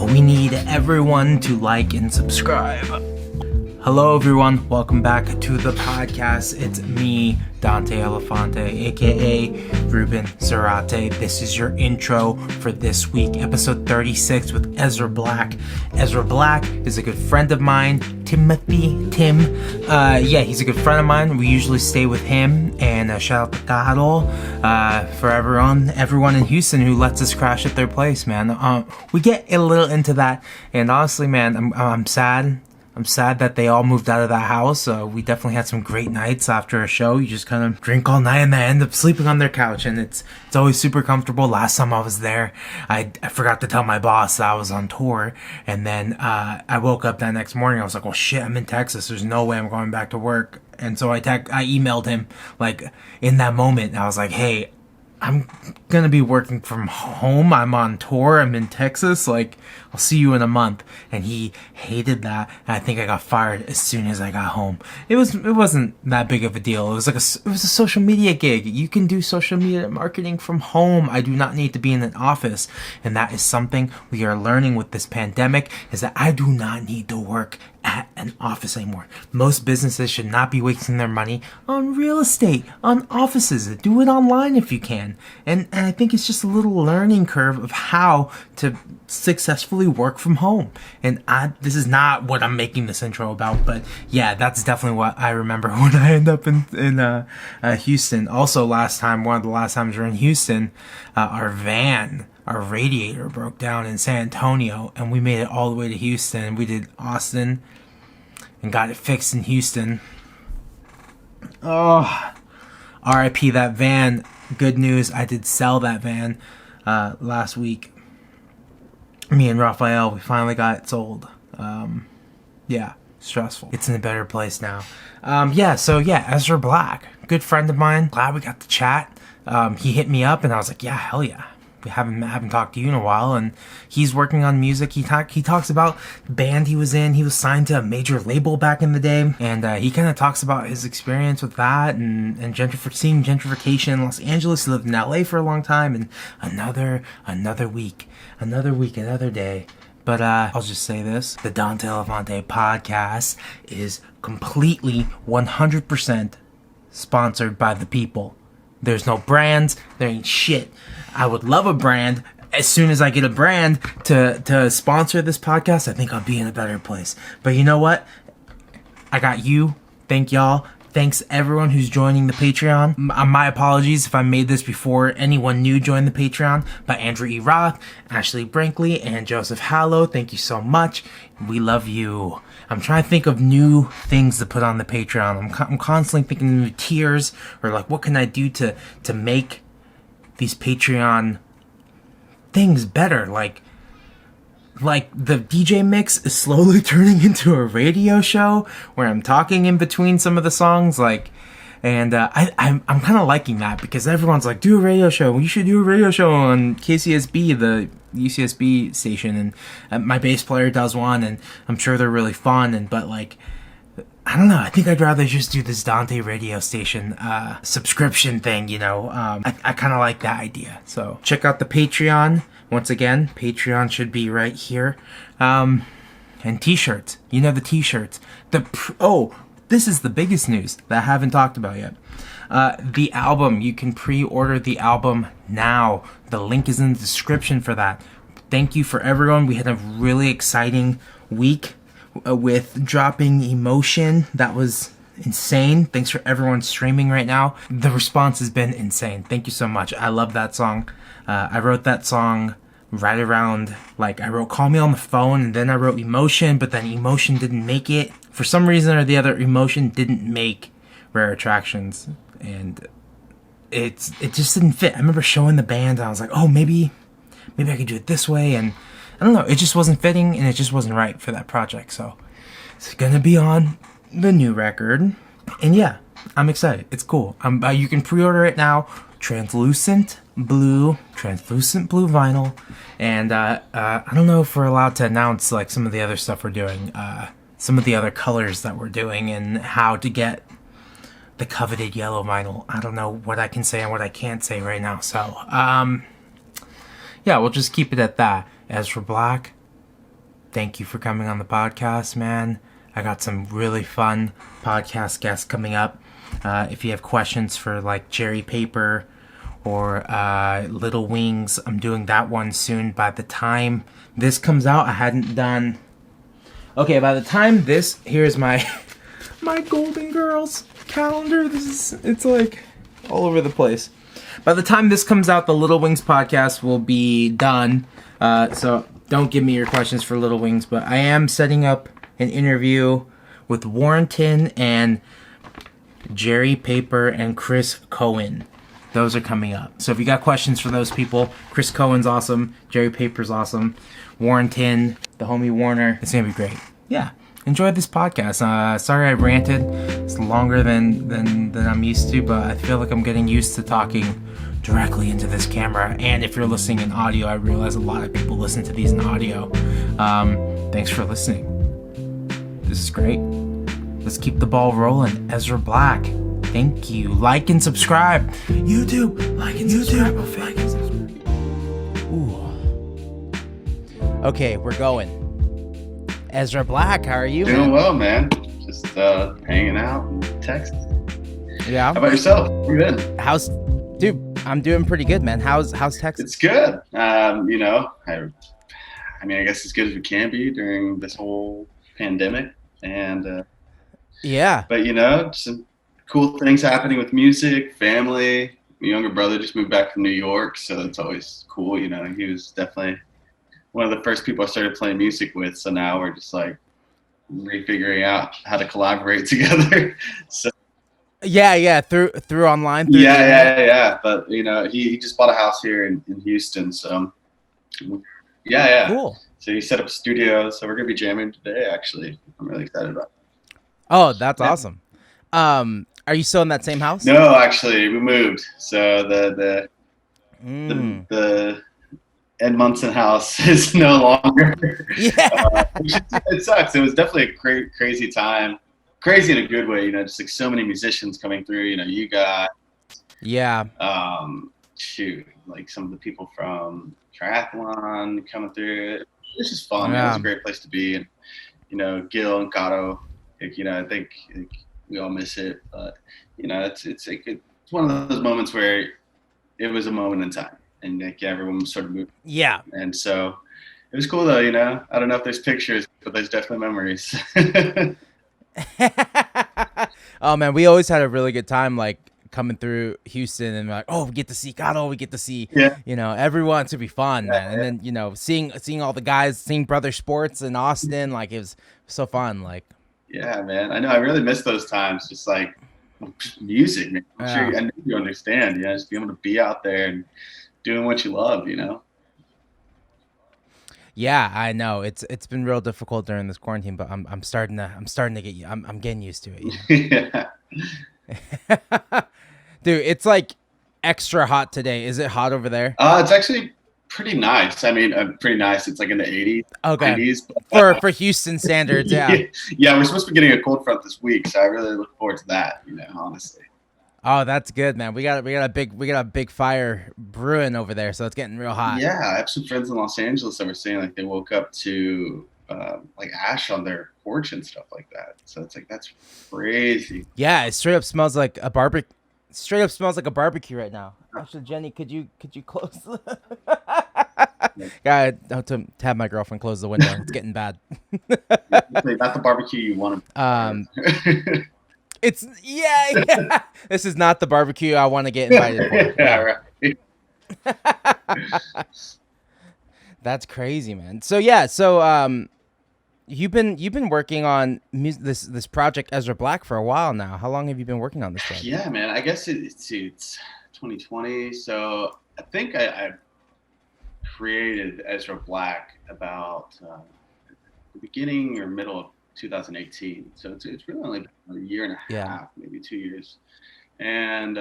We need everyone to like and subscribe. Hello everyone, welcome back to the podcast. It's me, Dante Elephante, aka Ruben Zarate. This is your intro for this week, episode 36 with Ezra Black. Ezra Black is a good friend of mine, Tim. He's a good friend of mine. We usually stay with him, and shout out to Caro for everyone in Houston who lets us crash at their place, man. We get a little into that, and honestly, man, I'm sad. I'm sad that they all moved out of that house. We definitely had some great nights after a show. You just kind of drink all night and then end up sleeping on their couch, and it's always super comfortable. Last time I was there, I forgot to tell my boss that I was on tour, and then I woke up that next morning. I was like, "Oh shit, I'm in Texas. There's no way I'm going back to work." And so I emailed him like in that moment. I was like, "Hey, I'm gonna be working from home. I'm on tour. I'm in Texas. Like, I'll see you in a month." And he hated that. And I think I got fired as soon as I got home. It wasn't that big of a deal. It was a social media gig. You can do social media marketing from home. I do not need to be in an office. And that is something we are learning with this pandemic, is that I do not need to work at an office anymore. Most businesses should not be wasting their money on real estate, on offices. Do it online if you can. And I think it's just a little learning curve of how to successfully work from home. And this is not what I'm making this intro about, but yeah, that's definitely what I remember when I end up in Houston. Also, one of the last times we were in Houston, our radiator broke down in San Antonio, and we made it all the way to Houston. We did Austin and got it fixed in Houston. Oh, RIP that van. Good news, I did sell that van last week. Me and Raphael, we finally got it sold. Stressful. It's in a better place now. Ezra Black, good friend of mine. Glad we got to chat. He hit me up, and I was like, yeah, hell yeah. We haven't talked to you in a while, and he's working on music. He talks about the band he was in. He was signed to a major label back in the day, and he kind of talks about his experience with that and seeing gentrification in Los Angeles. He lived in LA for a long time, and another week, another day. But I'll just say this: the Dante Elephante podcast is completely 100% sponsored by the people. There's no brands. There ain't shit. I would love a brand. As soon as I get a brand to sponsor this podcast, I think I'll be in a better place. But you know what? I got you. Thank y'all. Thanks everyone who's joining the Patreon. My apologies if I made this before anyone new joined the Patreon. But Andrew E. Roth, Ashley Brinkley, and Joseph Hallow, thank you so much. We love you. I'm trying to think of new things to put on the Patreon. I'm constantly thinking of new tiers, or like, what can I do to make these Patreon things better? Like the DJ mix is slowly turning into a radio show where I'm talking in between some of the songs, I'm kind of liking that, because everyone's like, do a radio show. You should do a radio show on KCSB, the UCSB station, and my bass player does one, and I'm sure they're really fun. But I don't know. I think I'd rather just do this Dante radio station subscription thing. I kind of like that idea. So check out the Patreon. Once again, Patreon should be right here. And t-shirts. The t-shirts. This is the biggest news that I haven't talked about yet. The album. You can pre-order the album now. The link is in the description for that. Thank you for everyone. We had a really exciting week with dropping Emotion. That was insane. Thanks for everyone streaming right now. The response has been insane. Thank you so much. I love that song. I wrote that song right around, I wrote Call Me on the Phone, and then I wrote Emotion, but then Emotion didn't make it. For some reason or the other, Emotion didn't make Rare Attractions, and it just didn't fit. I remember showing the band, and I was like, oh, maybe I could do it this way, and I don't know, it just wasn't fitting, and it just wasn't right for that project. So it's gonna be on the new record, and yeah, I'm excited. It's cool. You can pre-order it now. Translucent blue vinyl, and I don't know if we're allowed to announce some of the other stuff we're doing, some of the other colors that we're doing, and how to get the coveted yellow vinyl. I don't know what I can say and what I can't say right now. So we'll just keep it at that. Ezra Black, thank you for coming on the podcast, man. I got some really fun podcast guests coming up. If you have questions for like Jerry Paper or Little Wings, I'm doing that one soon. By the time this comes out, I hadn't done. Okay, by the time this, here's my my Golden Girls calendar. It's like all over the place. By the time this comes out, the Little Wings podcast will be done. So don't give me your questions for Little Wings, but I am setting up an interview with Warrenton and Jerry Paper and Chris Cohen. Those are coming up. So if you got questions for those people, Chris Cohen's awesome, Jerry Paper's awesome, Warrenton, the homie Warner, it's gonna be great. Yeah, enjoy this podcast. Sorry I ranted. It's longer than I'm used to, but I feel like I'm getting used to talking directly into this camera. And if you're listening in audio, I realize a lot of people listen to these in audio. Thanks for listening. This is great. Let's keep the ball rolling. Ezra Black, thank you. Like and subscribe. YouTube, like and subscribe. Like and subscribe. Ooh. Okay, we're going. Ezra Black, how are you? Doing well, man. Just hanging out and texting. Yeah. How about yourself? Where you been? Dude, I'm doing pretty good, man. How's Texas? It's good. I guess as good as we can be during this whole pandemic. And yeah. But some cool things happening with music, family. My younger brother just moved back from New York, so it's always cool. He was definitely one of the first people I started playing music with. So now we're just like refiguring out how to collaborate together. So yeah, through online. Yeah. But he just bought a house here in Houston, so yeah. Cool. So he set up a studio, so we're gonna be jamming today. Actually, I'm really excited about it. Oh, that's awesome. Are you still in that same house? No, actually, we moved. So the Ed Munson house is no longer. Yeah. It sucks. It was definitely a crazy time. Crazy in a good way, just like so many musicians coming through. You got like some of the people from triathlon coming through. It's just fun. Yeah. It was a great place to be, and Gil and Kato. I think we all miss it, but it's one of those moments where it was a moment in time, and everyone was sort of moving. Yeah. And so it was cool though. I don't know if there's pictures, but there's definitely memories. Oh man, we always had a really good time, like coming through Houston, and like, we get to see Gato, we get to see, everyone. To be fun, man. And then seeing all the guys, seeing Brother Sports in Austin, like it was so fun. Like, yeah, man, I know. I really miss those times. Just like music, man. I'm sure I know you understand. Just being able to be out there and doing what you love. Yeah, I know. It's been real difficult during this quarantine, but I'm starting to get I'm getting used to it. Yeah. Dude, it's like extra hot today. Is it hot over there? It's actually pretty nice. I mean, pretty nice. It's like in the 80s, okay. 90s. But, for Houston standards, yeah. Yeah, we're supposed to be getting a cold front this week, so I really look forward to that. Honestly. Oh, that's good, man. We got a big fire brewing over there, so it's getting real hot. Yeah, I have some friends in Los Angeles that were saying like they woke up to like ash on their porch and stuff like that. So it's like that's crazy. Yeah, it straight up smells like a barbecue. Straight up smells like a barbecue right now. Actually, Jenny, could you close the God, to have my girlfriend close the window. It's getting bad. Not the barbecue you want to. It's yeah. This is not the barbecue I want to get invited for. Yeah, right. That's crazy, man. So you've been working on this project Ezra Black for a while now. How long have you been working on this project? Yeah, man. I guess it's 2020. So I think I created Ezra Black about the beginning or middle of 2018. So it's really only a year and a half, maybe 2 years. And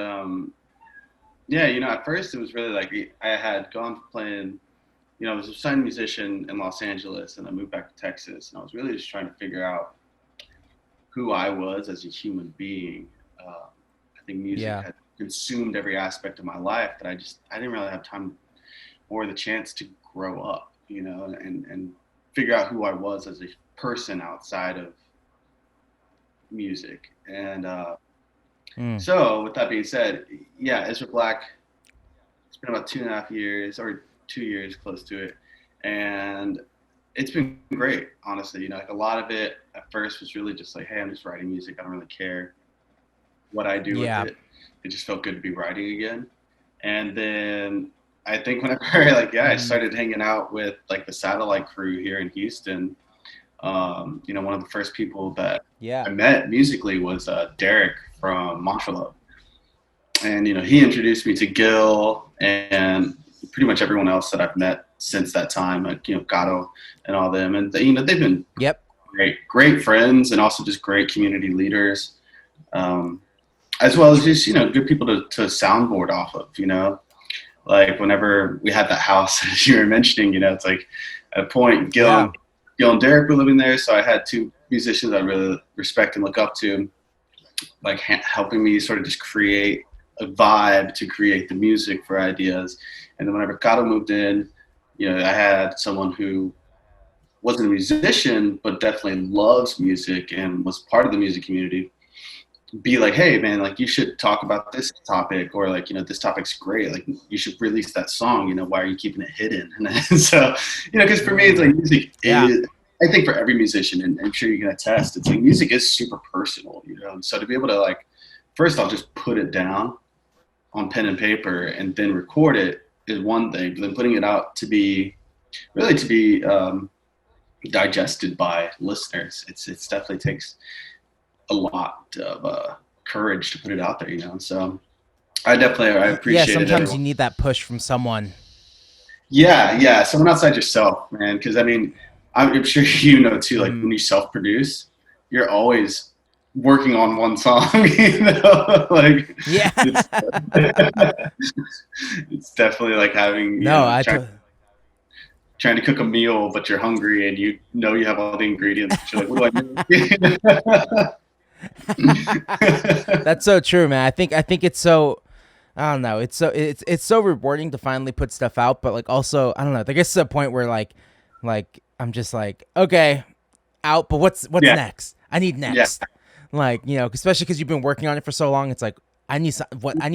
at first it was really like I had gone from playing, I was a signed musician in Los Angeles, and I moved back to Texas, and I was really just trying to figure out who I was as a human being. I think music had consumed every aspect of my life that I didn't really have time or the chance to grow up, and figure out who I was as a person outside of music. And so with that being said, yeah, Ezra Black, it's been about 2.5 years or 2 years close to it. And it's been great, honestly. You know, like a lot of it at first was really just like, hey, I'm just writing music. I don't really care what I do with it. It just felt good to be writing again. And then I think whenever I started hanging out with like the satellite crew here in Houston, you know, one of the first people that I met musically was Derek from Montreal. And, you know, he introduced me to Gil and pretty much everyone else that I've met since that time, like, you know, Gato and all them. And, you know, they've been great friends and also just great community leaders, as well as just, you know, good people to soundboard off of, you know. Like whenever we had that house, as you were mentioning, you know, it's like at a point, Gil and Derek were living there. So I had two musicians I really respect and look up to, like helping me sort of just create a vibe to create the music for ideas. And then whenever Gato moved in, you know, I had someone who wasn't a musician, but definitely loves music and was part of the music community, be like, hey man, like you should talk about this topic, or like, you know, this topic's great, like you should release that song, you know, why are you keeping it hidden? And so, you know, because for me it's like music is, I think for every musician, and I'm sure you can attest, it's like music is super personal, you know. And so to be able to like, first I'll just put it down on pen and paper and then record it is one thing, but then putting it out to be digested by listeners, it's definitely takes a lot of courage to put it out there, you know. So I appreciate it. Yeah, sometimes you need that push from someone. Yeah, someone outside yourself, man. Because I mean, I'm sure you know too. Like when you self-produce, you're always working on one song. You know, like it's definitely like having trying to cook a meal, but you're hungry and you know you have all the ingredients. But you're like, what do I do? That's so true, man. I think it's so, I don't know, it's so rewarding to finally put stuff out, but like also, I don't know, there gets to a point where like I'm just like, okay, out, but what's next? I need next. Like, you know, especially because you've been working on it for so long, it's like I need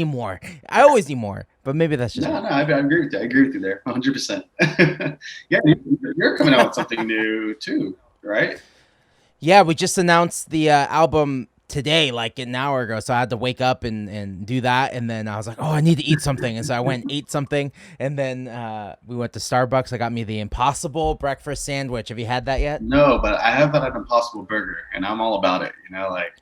more. I always need more, but maybe that's just I agree with you. I agree with you there, 100%. Yeah, you're coming out with something new too, right? Yeah, we just announced the album today, like an hour ago. So I had to wake up and do that. And then I was like, oh, I need to eat something. And so I went and ate something. And then we went to Starbucks. I got me the Impossible breakfast sandwich. Have you had that yet? No, but I have had an Impossible burger and I'm all about it. You know, like.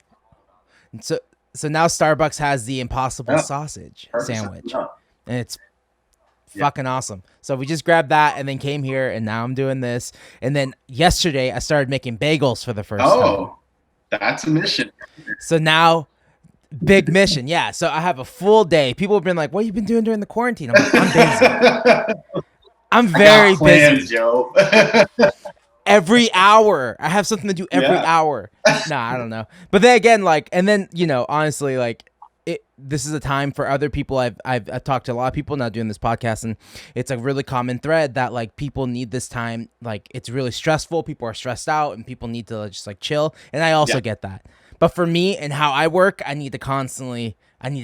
So now Starbucks has the Impossible sausage sandwich. And it's fucking awesome. So we just grabbed that and then came here, and now I'm doing this. And then yesterday I started making bagels for the first time. Oh, that's a mission. So now, big mission. Yeah. So I have a full day. People have been like, what have you been doing during the quarantine? I'm like, I'm busy. I'm very busy. Joe. Every hour. I have something to do every hour. Nah, I don't know. But then again, like, and then, you know, honestly, like, this is a time for other people. I've talked to a lot of people now doing this podcast, and it's a really common thread that like people need this time. Like it's really stressful. People are stressed out, and people need to just like chill. And I also get that. But for me and how I work, I need to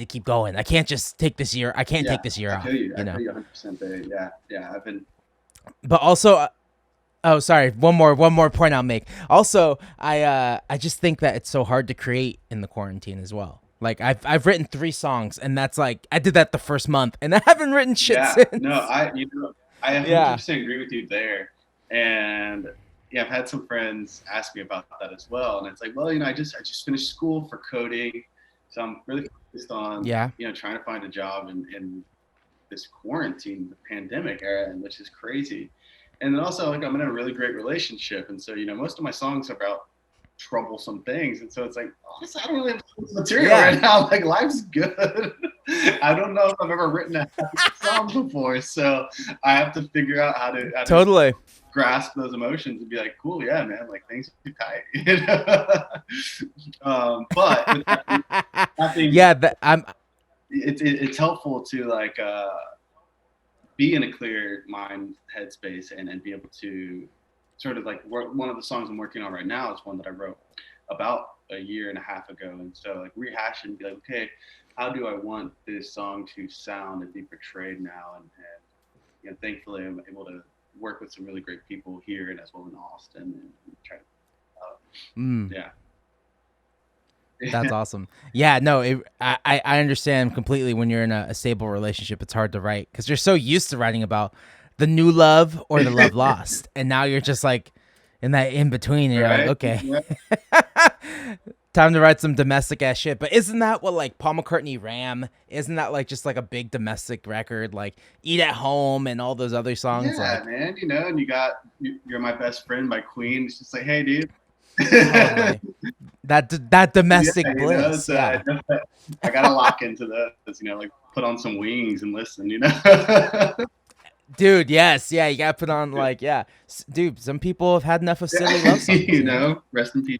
keep going. I can't just take this year. I can't take this year off. You know, 100% there. Yeah. I've been. But also, oh, sorry. One more point I'll make. Also, I just think that it's so hard to create in the quarantine as well. Like I've written 3 songs, and that's like I did that the first month, and I haven't written shit since. No, I 100% agree with you there. And I've had some friends ask me about that as well, and it's like, well, you know, I just finished school for coding, so I'm really focused on you know, trying to find a job in this quarantine, the pandemic era, and which is crazy. And then also, like, I'm in a really great relationship, and so, you know, most of my songs are about troublesome things, and so it's like, honestly, I don't really have material right now. Like, life's good. I don't know if I've ever written a song before, so I have to figure out how to totally grasp those emotions and be like, cool, yeah, man, like things are tight. You know? But I think it's helpful to like be in a clear mind headspace and be able to sort of like one of the songs I'm working on right now is one that I wrote about a year and a half ago. And so like rehash and be like, okay, how do I want this song to sound and be portrayed now? And you know, thankfully I'm able to work with some really great people here and as well in Austin and try to, yeah. That's awesome. Yeah, no, I understand completely. When you're in a stable relationship, it's hard to write because you're so used to writing about the new love or the love lost, and now you're just like in that in between. And you're like, okay, time to write some domestic ass shit. But isn't that what like Paul McCartney Ram? Isn't that like just like a big domestic record, like Eat at Home and all those other songs? Yeah, like, man. You know, and you got You're My Best Friend by Queen. It's just like, hey, dude. Totally. That domestic bliss. So yeah. I gotta lock into this, you know, like put on some Wings and listen, you know. Dude, yes, yeah, you gotta put on like, yeah, dude. Some people have had enough of silly love songs. You know, rest in peace.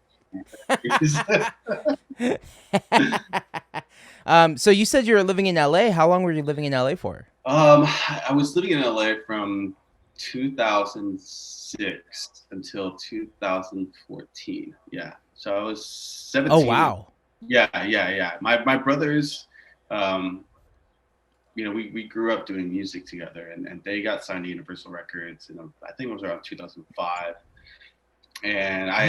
So you said you were living in LA. How long were you living in LA for? I was living in LA from 2006 until 2014. Yeah. So I was 17. Oh, wow. Yeah. My brothers, you know, we grew up doing music together, and they got signed to Universal Records, and I think it was around 2005. And I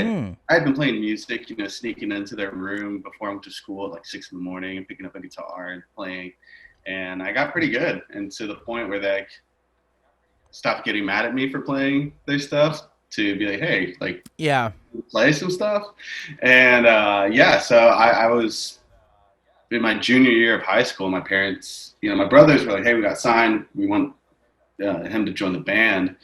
had been playing music, you know, sneaking into their room before I went to school at like 6 in the morning and picking up a guitar and playing. And I got pretty good, and to the point where they stopped getting mad at me for playing their stuff, to be like, hey, like, yeah, play some stuff. And so I was in my junior year of high school. My parents, you know, my brothers were like, hey, we got signed. We want him to join the band.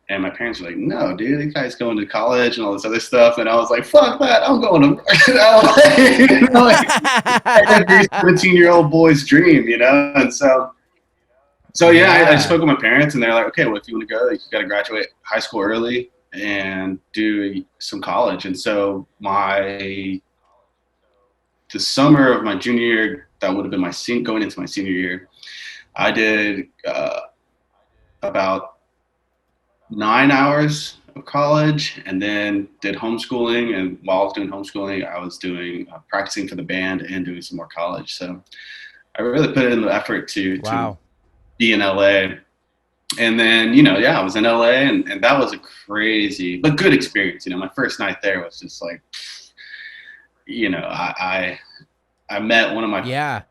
And my parents were like, no, dude, this guy's going to college and all this other stuff. And I was like, fuck that. I'm going to LA. You know, like, every 17-year-old boy's dream, you know? And so I spoke with my parents, and they're like, okay, well, if you want to go, like, you got to graduate high school early and do some college. And so the summer of my junior year, that would have been going into my senior year, I did about 9 hours of college, and then did homeschooling. And while I was doing homeschooling, I was doing practicing for the band and doing some more college. So I really put in the effort to be in LA. And then, you know, I was in LA, and that was a crazy but good experience. You know, my first night there was just like, you know, I met one of my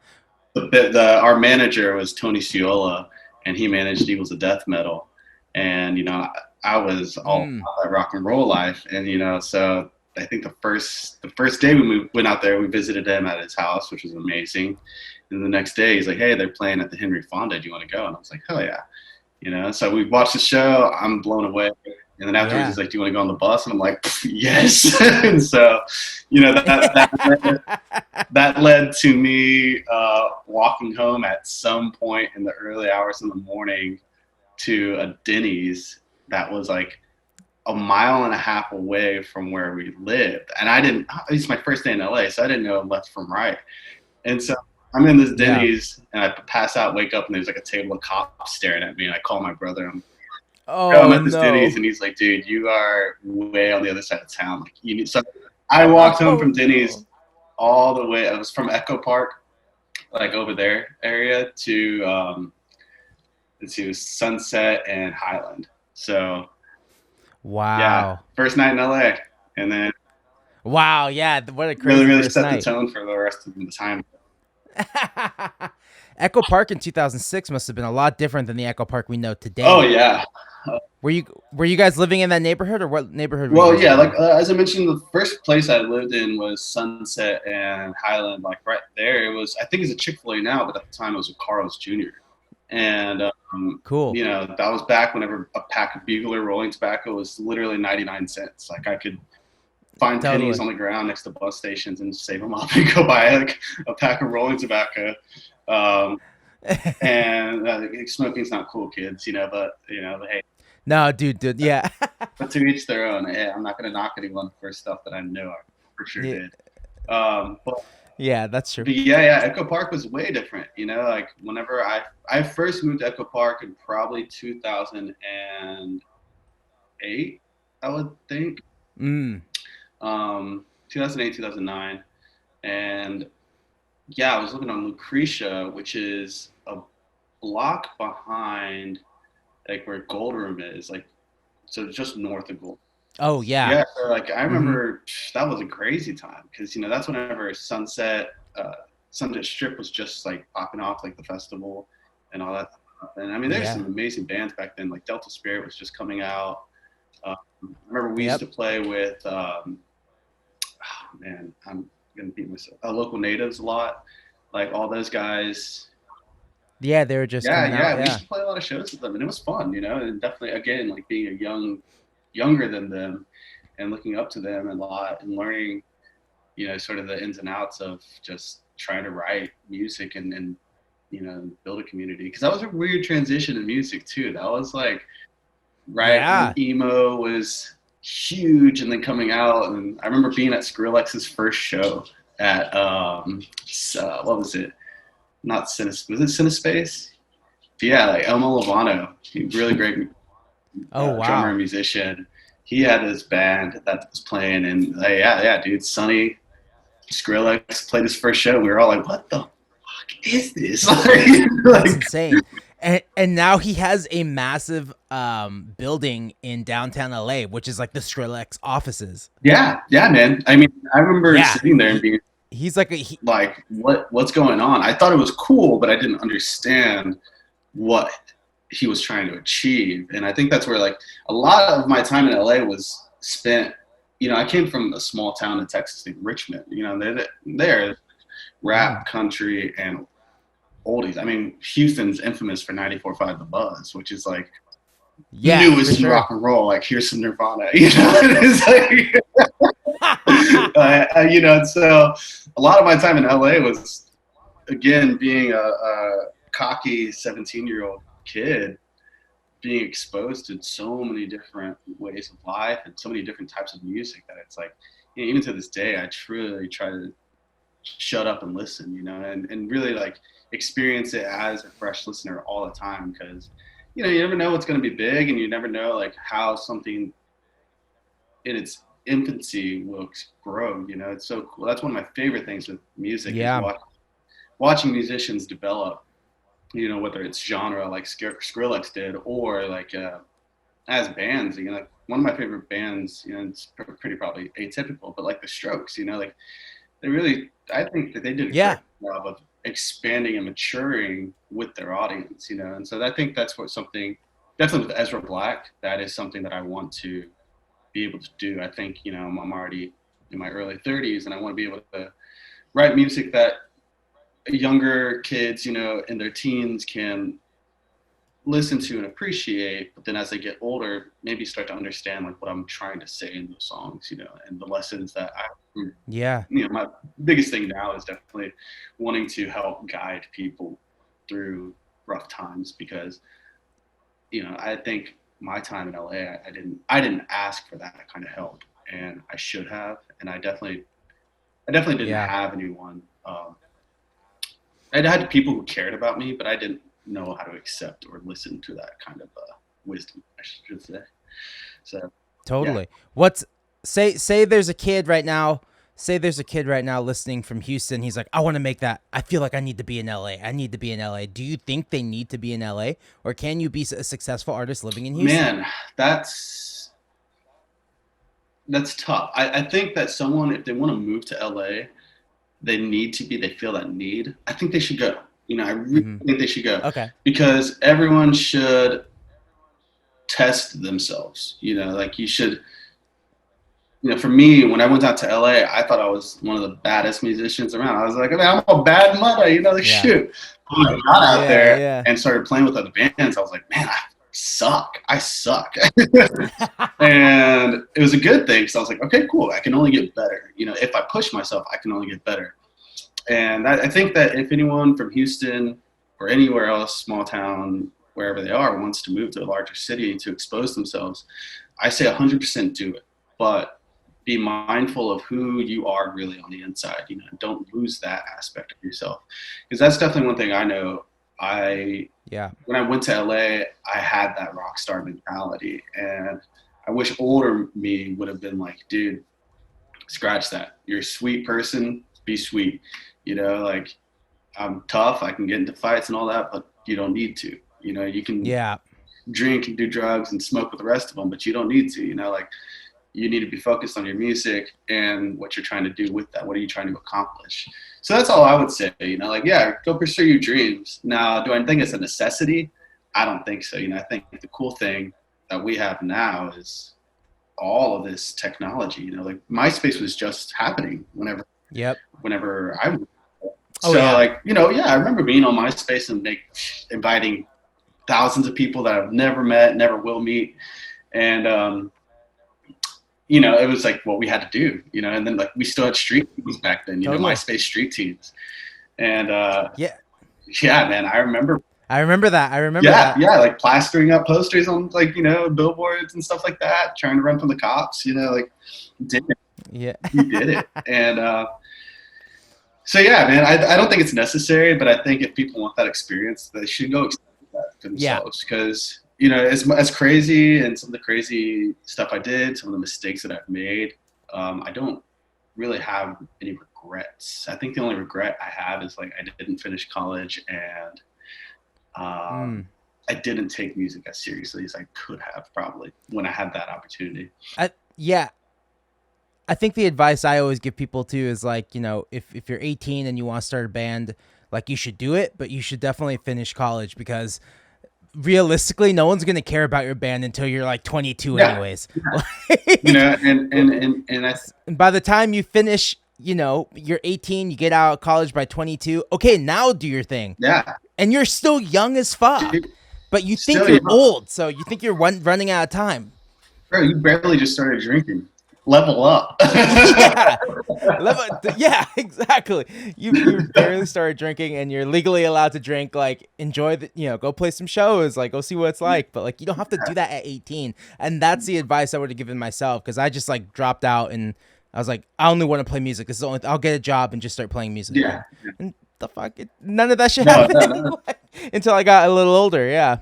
our manager was Tony Sciola, and he managed Eagles of Death Metal. And, you know, I was all about that rock and roll life. And, you know, so I think the first day we went out there, we visited him at his house, which was amazing. And the next day he's like, hey, they're playing at the Henry Fonda. Do you want to go? And I was like, hell yeah. You know, so we watched the show. I'm blown away. And then afterwards he's like, do you want to go on the bus? And I'm like, yes. And so, you know, that led to me walking home at some point in the early hours in the morning to a Denny's that was like a mile and a half away from where we lived. And it's my first day in LA, so I didn't know left from right. And so I'm in this Denny's, and I pass out, wake up, and there's like a table of cops staring at me. And I call my brother. I'm at this Denny's, and he's like, dude, you are way on the other side of town. Like, you need. So I walked home from Denny's all the way. I was from Echo Park, like over there area, to Sunset and Highland. So first night in LA, and then what a crazy really first set night. the tone for the rest of the time. Echo Park in 2006 must have been a lot different than the Echo Park we know today. Oh yeah. Were you guys living in that neighborhood, or what neighborhood? Well, yeah, like as I mentioned, the first place I lived in was Sunset and Highland. Like right there, it was. I think it's a Chick-fil-A now, but at the time it was a Carl's Jr. And cool. You know, that was back whenever a pack of Bugler rolling tobacco was literally 99 cents. Like I could find pennies on the ground next to bus stations and save them up and go buy like a pack of rolling tobacco. And smoking's not cool, kids, you know, but you know, hey. No, dude, yeah. But to each their own. Hey, I'm not gonna knock anyone for stuff that I know I for sure did. But yeah, that's true. But yeah, Echo Park was way different. You know, like whenever I first moved to Echo Park in probably 2008, I would think. 2008, 2009. And yeah, I was living on Lucretia, which is a block behind like where Gold Room is, like so just north of Gold. Oh yeah. Yeah, so like I remember that was a crazy time because that's whenever Sunset Strip was just like popping off, like the festival and all that stuff. And I mean, there's Yeah. some amazing bands back then. Like Delta Spirit was just coming out. I remember we used Yep. to play with, man, I'm gonna beat myself. Local Natives a lot, like all those guys. Yeah, they were just Yeah, coming out. yeah, we Yeah. used to play a lot of shows with them, and it was fun, and definitely again like being younger than them, and looking up to them a lot and learning, sort of the ins and outs of just trying to write music and build a community. Because that was a weird transition in music too. That was like right when Yeah. emo was huge and then coming out. And I remember being at Skrillex's first show at what was it? Not Cinespace. Was it Cinespace? Yeah, like Elmo Lovano, really great Oh drummer wow. and musician. He had his band that was playing, and yeah, dude, Sonny Skrillex played his first show. We were all like, "What the fuck is this?" That's like, insane. And now he has a massive building in downtown LA, which is like the Skrillex offices. yeah, man. I mean, I remember Yeah. sitting there and being He's like like, what's going on? I thought it was cool, but I didn't understand what he was trying to achieve. And I think that's where like a lot of my time in LA was spent. I came from a small town in Texas, like Richmond. They're rap, country, and oldies. I mean, Houston's infamous for 94.5 The Buzz, which is like yeah, for newest in sure. rock and roll. Like, here's some Nirvana, It's like, so a lot of my time in LA was, again, being a cocky 17-year-old kid, being exposed to so many different ways of life and so many different types of music that it's like, even to this day, I truly try to shut up and listen, and really like experience it as a fresh listener all the time. Because, you never know what's going to be big, and you never know like how something in its infancy will grow. It's so cool. That's one of my favorite things with music is Yeah. watching musicians develop, whether it's genre like Skrillex did, or like as bands, like one of my favorite bands, it's pretty probably atypical, but like the Strokes, like they really, I think that they did a great Yeah. job of expanding and maturing with their audience, and so I think that's what something, definitely with Ezra Black, that is something that I want to be able to do. I think, I'm already in my early 30s, and I want to be able to write music that younger kids, in their teens can listen to and appreciate, but then as they get older, maybe start to understand like what I'm trying to say in those songs, and the lessons that Yeah. my biggest thing now is definitely wanting to help guide people through rough times, because, I think my time in LA, I didn't ask for that kind of help, and I should have, and I definitely didn't Yeah. have anyone. I had people who cared about me, but I didn't know how to accept or listen to that kind of wisdom, I should say. So, yeah, Totally. What's say there's a kid right now. Say there's a kid right now listening from Houston. He's like, I want to make that. I feel like I need to be in LA. I need to be in LA. Do you think they need to be in LA, or can you be a successful artist living in Houston? man, that's tough. I think that someone, if they want to move to LA, they feel that need. I think they should go. I really Hmm. think they should go, Okay. because everyone should test themselves. Like you should. For me, when I went out to LA, I thought I was one of the baddest musicians around. I was like, man, I'm a bad mother, like Yeah. shoot. When I got out Yeah. there Yeah. and started playing with other bands, I was like, man, I suck. I suck. And it was a good thing, because I was like, okay, cool. I can only get better. If I push myself, I can only get better. And I think that if anyone from Houston or anywhere else, small town, wherever they are, wants to move to a larger city to expose themselves, I say 100% do it. But be mindful of who you are really on the inside. Don't lose that aspect of yourself, because that's definitely one thing I know. Yeah. When I went to LA, I had that rock star mentality, and I wish older me would have been like, dude, scratch that. You're a sweet person, be sweet. You know, like I'm tough, I can get into fights and all that, but you don't need to. You know, you can drink and do drugs and smoke with the rest of them, but you don't need to. You know, like you need to be focused on your music and what you're trying to do with that. What are you trying to accomplish? So that's all I would say. You know, like, yeah, go pursue your dreams. Now, do I think it's a necessity? I don't think so. You know, I think the cool thing that we have now is all of this technology. You know, like MySpace was just happening whenever I was. Like, you know, I remember being on MySpace and inviting thousands of people that I've never met, never will meet. And, you know, it was like what we had to do, you know, and then like we still had street teams back then, you know, MySpace street teams. And man, I remember that. Yeah, like plastering up posters on like, you know, billboards and stuff like that, trying to run from the cops, you know, like did it. Yeah. You did it. And so yeah, man, I don't think it's necessary, but I think if people want that experience, they should go experience that for themselves. Because, you know, as crazy and some of the crazy stuff I did, some of the mistakes that I've made, I don't really have any regrets. I think the only regret I have is like I didn't finish college and I didn't take music as seriously as I could have probably when I had that opportunity. I think the advice I always give people too is like, you know, if you're 18 and you want to start a band, like you should do it, but you should definitely finish college because realistically, no one's going to care about your band until you're like 22 anyways. Yeah. You know, and by the time you finish, you know, you're 18, you get out of college by 22. Okay, now do your thing. Yeah. And you're still young as fuck, but you think you're old. So you think you're running out of time. Bro, you barely just started drinking. Level up. Yeah, exactly. You barely started drinking and you're legally allowed to drink, like enjoy the, you know, go play some shows, like go see what it's like, but like you don't have to do that at 18. And that's the advice I would have given myself, because I just like dropped out and I was like, I only want to play music. This is the only I'll get a job and just start playing music. Yeah. And the fuck, none of that shit happened until I got a little older. Yeah,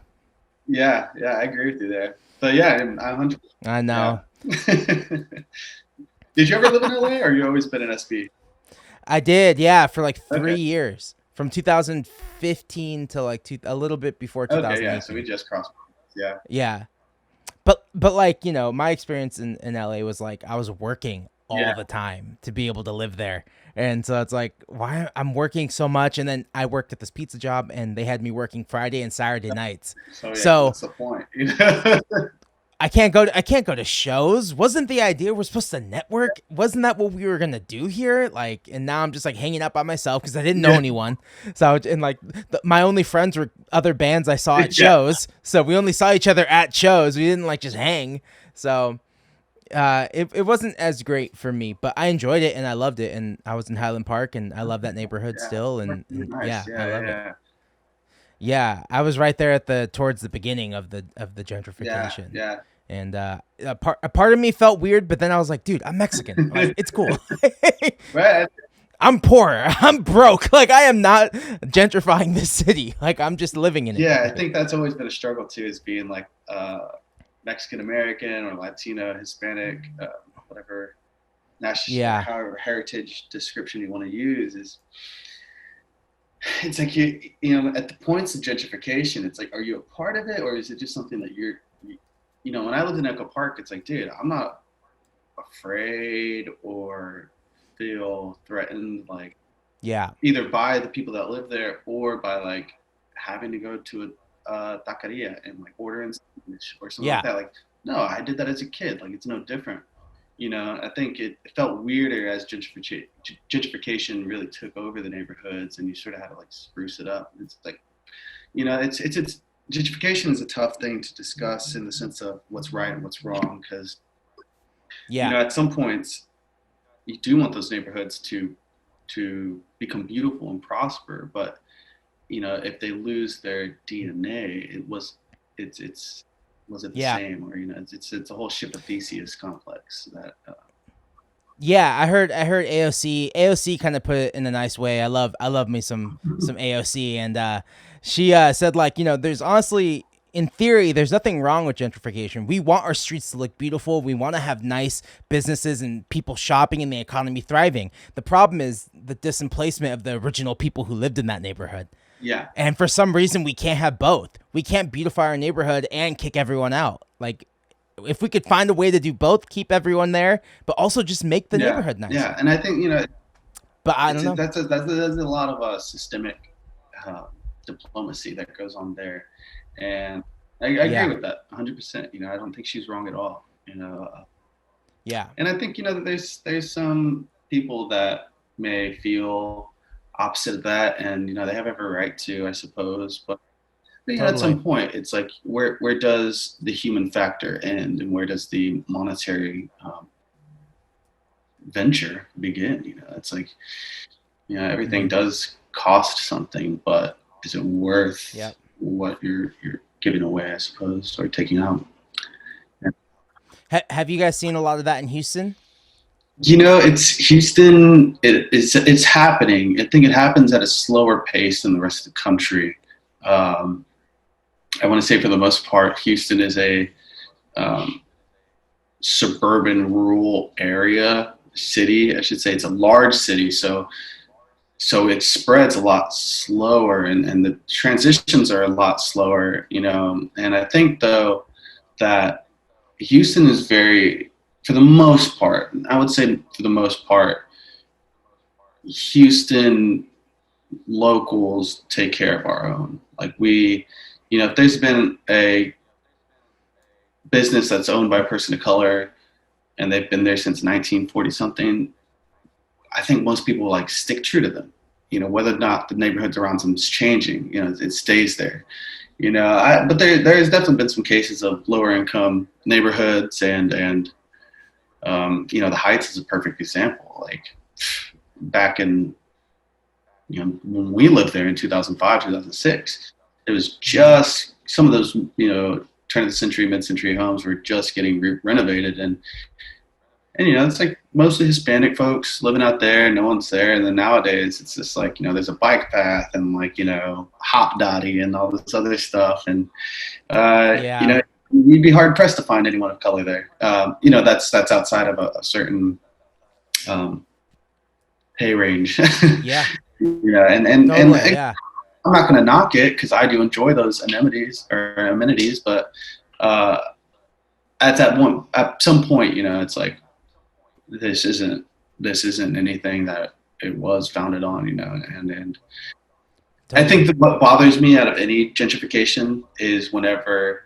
I agree with you there. But yeah, 100%. I know. Yeah. Did you ever live in LA, or you always been in SB? I did, yeah, for like 3 years, from 2015 to like a little bit before 2018. Okay, yeah, so we just crossed. Yeah, but like, you know, my experience in LA was like I was working all the time to be able to live there, and so it's like, why I'm working so much, and then I worked at this pizza job, and they had me working Friday and Saturday nights. So what's the point? I can't go to shows. Wasn't the idea we're supposed to network? Wasn't that what we were gonna do here? Like, and now I'm just like hanging out by myself because I didn't know anyone. So, and like my only friends were other bands I saw at shows. So we only saw each other at shows. We didn't like just hang. So it wasn't as great for me, but I enjoyed it and I loved it. And I was in Highland Park and I love that neighborhood still. And nice. I love it. Yeah, I was right there towards the beginning of the gentrification. Yeah. And a part of me felt weird, but then I was like, dude, I'm Mexican. Like, it's cool. Right. I'm poor. I'm broke. Like, I am not gentrifying this city. Like, I'm just living in it. Yeah, I think that's always been a struggle too, is being like Mexican American or Latino, Hispanic, whatever national, however heritage description you want to use is. It's like you know, at the points of gentrification, it's like, are you a part of it, or is it just something that you know? When I lived in Echo Park, it's like, dude, I'm not afraid or feel threatened, like, either by the people that live there or by like having to go to a taqueria and like order in Spanish or something like that. Like, no, I did that as a kid. Like, it's no different. You know, I think it felt weirder as gentrification really took over the neighborhoods, and you sort of had to like spruce it up. It's like, you know, it's gentrification is a tough thing to discuss in the sense of what's right and what's wrong, because you know, at some points you do want those neighborhoods to become beautiful and prosper, but you know, if they lose their DNA, was it the same, or you know, it's a whole ship of Theseus complex that. I heard AOC kind of put it in a nice way. I love me some AOC, and she said, like, you know, there's honestly in theory, there's nothing wrong with gentrification. We want our streets to look beautiful. We want to have nice businesses and people shopping and the economy thriving. The problem is the displacement of the original people who lived in that neighborhood. Yeah. And for some reason, we can't have both. We can't beautify our neighborhood and kick everyone out. Like, if we could find a way to do both, keep everyone there, but also just make the neighborhood nice. Yeah, and I think, you know, but I don't know. That's a lot of systemic diplomacy that goes on there, and I agree with that 100%. You know, I don't think she's wrong at all. You know. Yeah. And I think, you know, that there's some people that may feel opposite of that, and you know, they have every right to, I suppose, but you know, at some point, it's like, where does the human factor end, and where does the monetary venture begin? You know, it's like, you know, everything does cost something, but is it worth what you're giving away, I suppose, or taking out? Have you guys seen a lot of that in Houston? You know, it's Houston. It's happening. I think it happens at a slower pace than the rest of the country. I want to say, for the most part, Houston is a suburban, rural area city. I should say it's a large city, so it spreads a lot slower, and the transitions are a lot slower. You know, and I think though that Houston is very, for the most part, I would say for the most part, Houston locals take care of our own. Like, we, you know, if there's been a business that's owned by a person of color and they've been there since 1940 something, I think most people like stick true to them. You know, whether or not the neighborhoods around them is changing, you know, it stays there. You know, but there's definitely been some cases of lower income neighborhoods, and you know, the Heights is a perfect example. Like, back in, you know, when we lived there in 2005, 2006, it was just some of those, you know, turn of the century, mid-century homes were just getting renovated, and you know, it's like mostly Hispanic folks living out there, no one's there. And then nowadays it's just like, you know, there's a bike path and, like, you know, hop dotty and all this other stuff, and you know, you'd be hard pressed to find anyone of color there. You know, that's outside of a certain pay range. Yeah. You know, and I'm not going to knock it, because I do enjoy those amenities, but at some point, you know, it's like, this isn't anything that it was founded on, you know, and I think that what bothers me out of any gentrification is whenever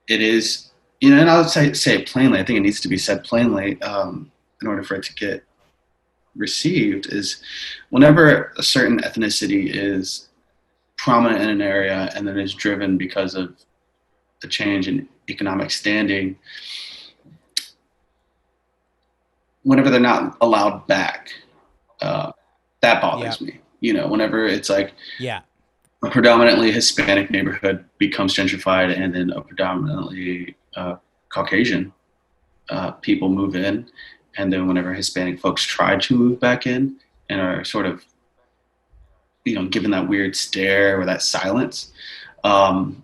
it is, you know, and I would say it plainly. I think it needs to be said plainly in order for it to get received, is whenever a certain ethnicity is prominent in an area and then is driven because of the change in economic standing, whenever they're not allowed back, that bothers me. You know, whenever it's like a predominantly Hispanic neighborhood becomes gentrified, and then a predominantly Caucasian people move in, and then whenever Hispanic folks try to move back in and are sort of, you know, given that weird stare or that silence, that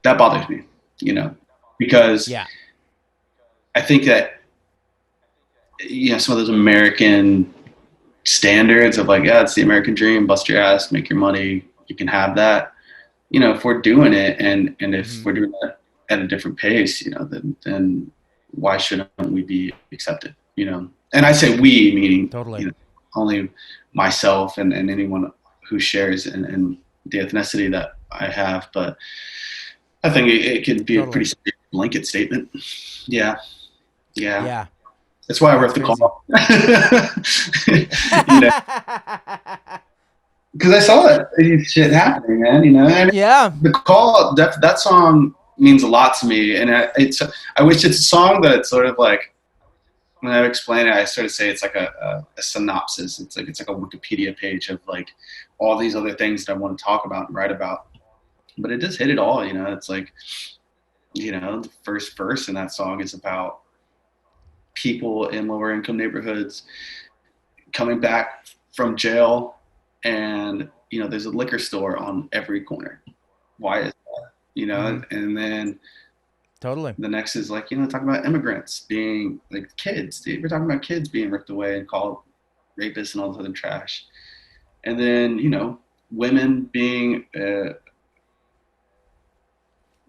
bothers me, you know, because I think that, you know, some of those American standards of like, yeah, it's the American dream, bust your ass, make your money, you can have that. You know, if we're doing it, and if we're doing that at a different pace, you know, then why shouldn't we be accepted? You know, and I say we, meaning you know, only myself and anyone who shares in the ethnicity that I have. But I think it can be a pretty blanket statement. Yeah. That's why I wrote the call. You know? Because I saw that shit happening, man. You know, and the call, that song means a lot to me, and I wish it's a song that it's sort of like, when I explain it, I sort of say it's like a synopsis. It's like a Wikipedia page of like all these other things that I want to talk about and write about. But it does hit it all, you know. It's like, you know, the first verse in that song is about people in lower income neighborhoods coming back from jail, and you know, there's a liquor store on every corner. Why is that? you know, and then Totally. the next is like, you know, talking about immigrants being like kids. We're talking about kids being ripped away and called rapists and all this other trash. And then, you know, women being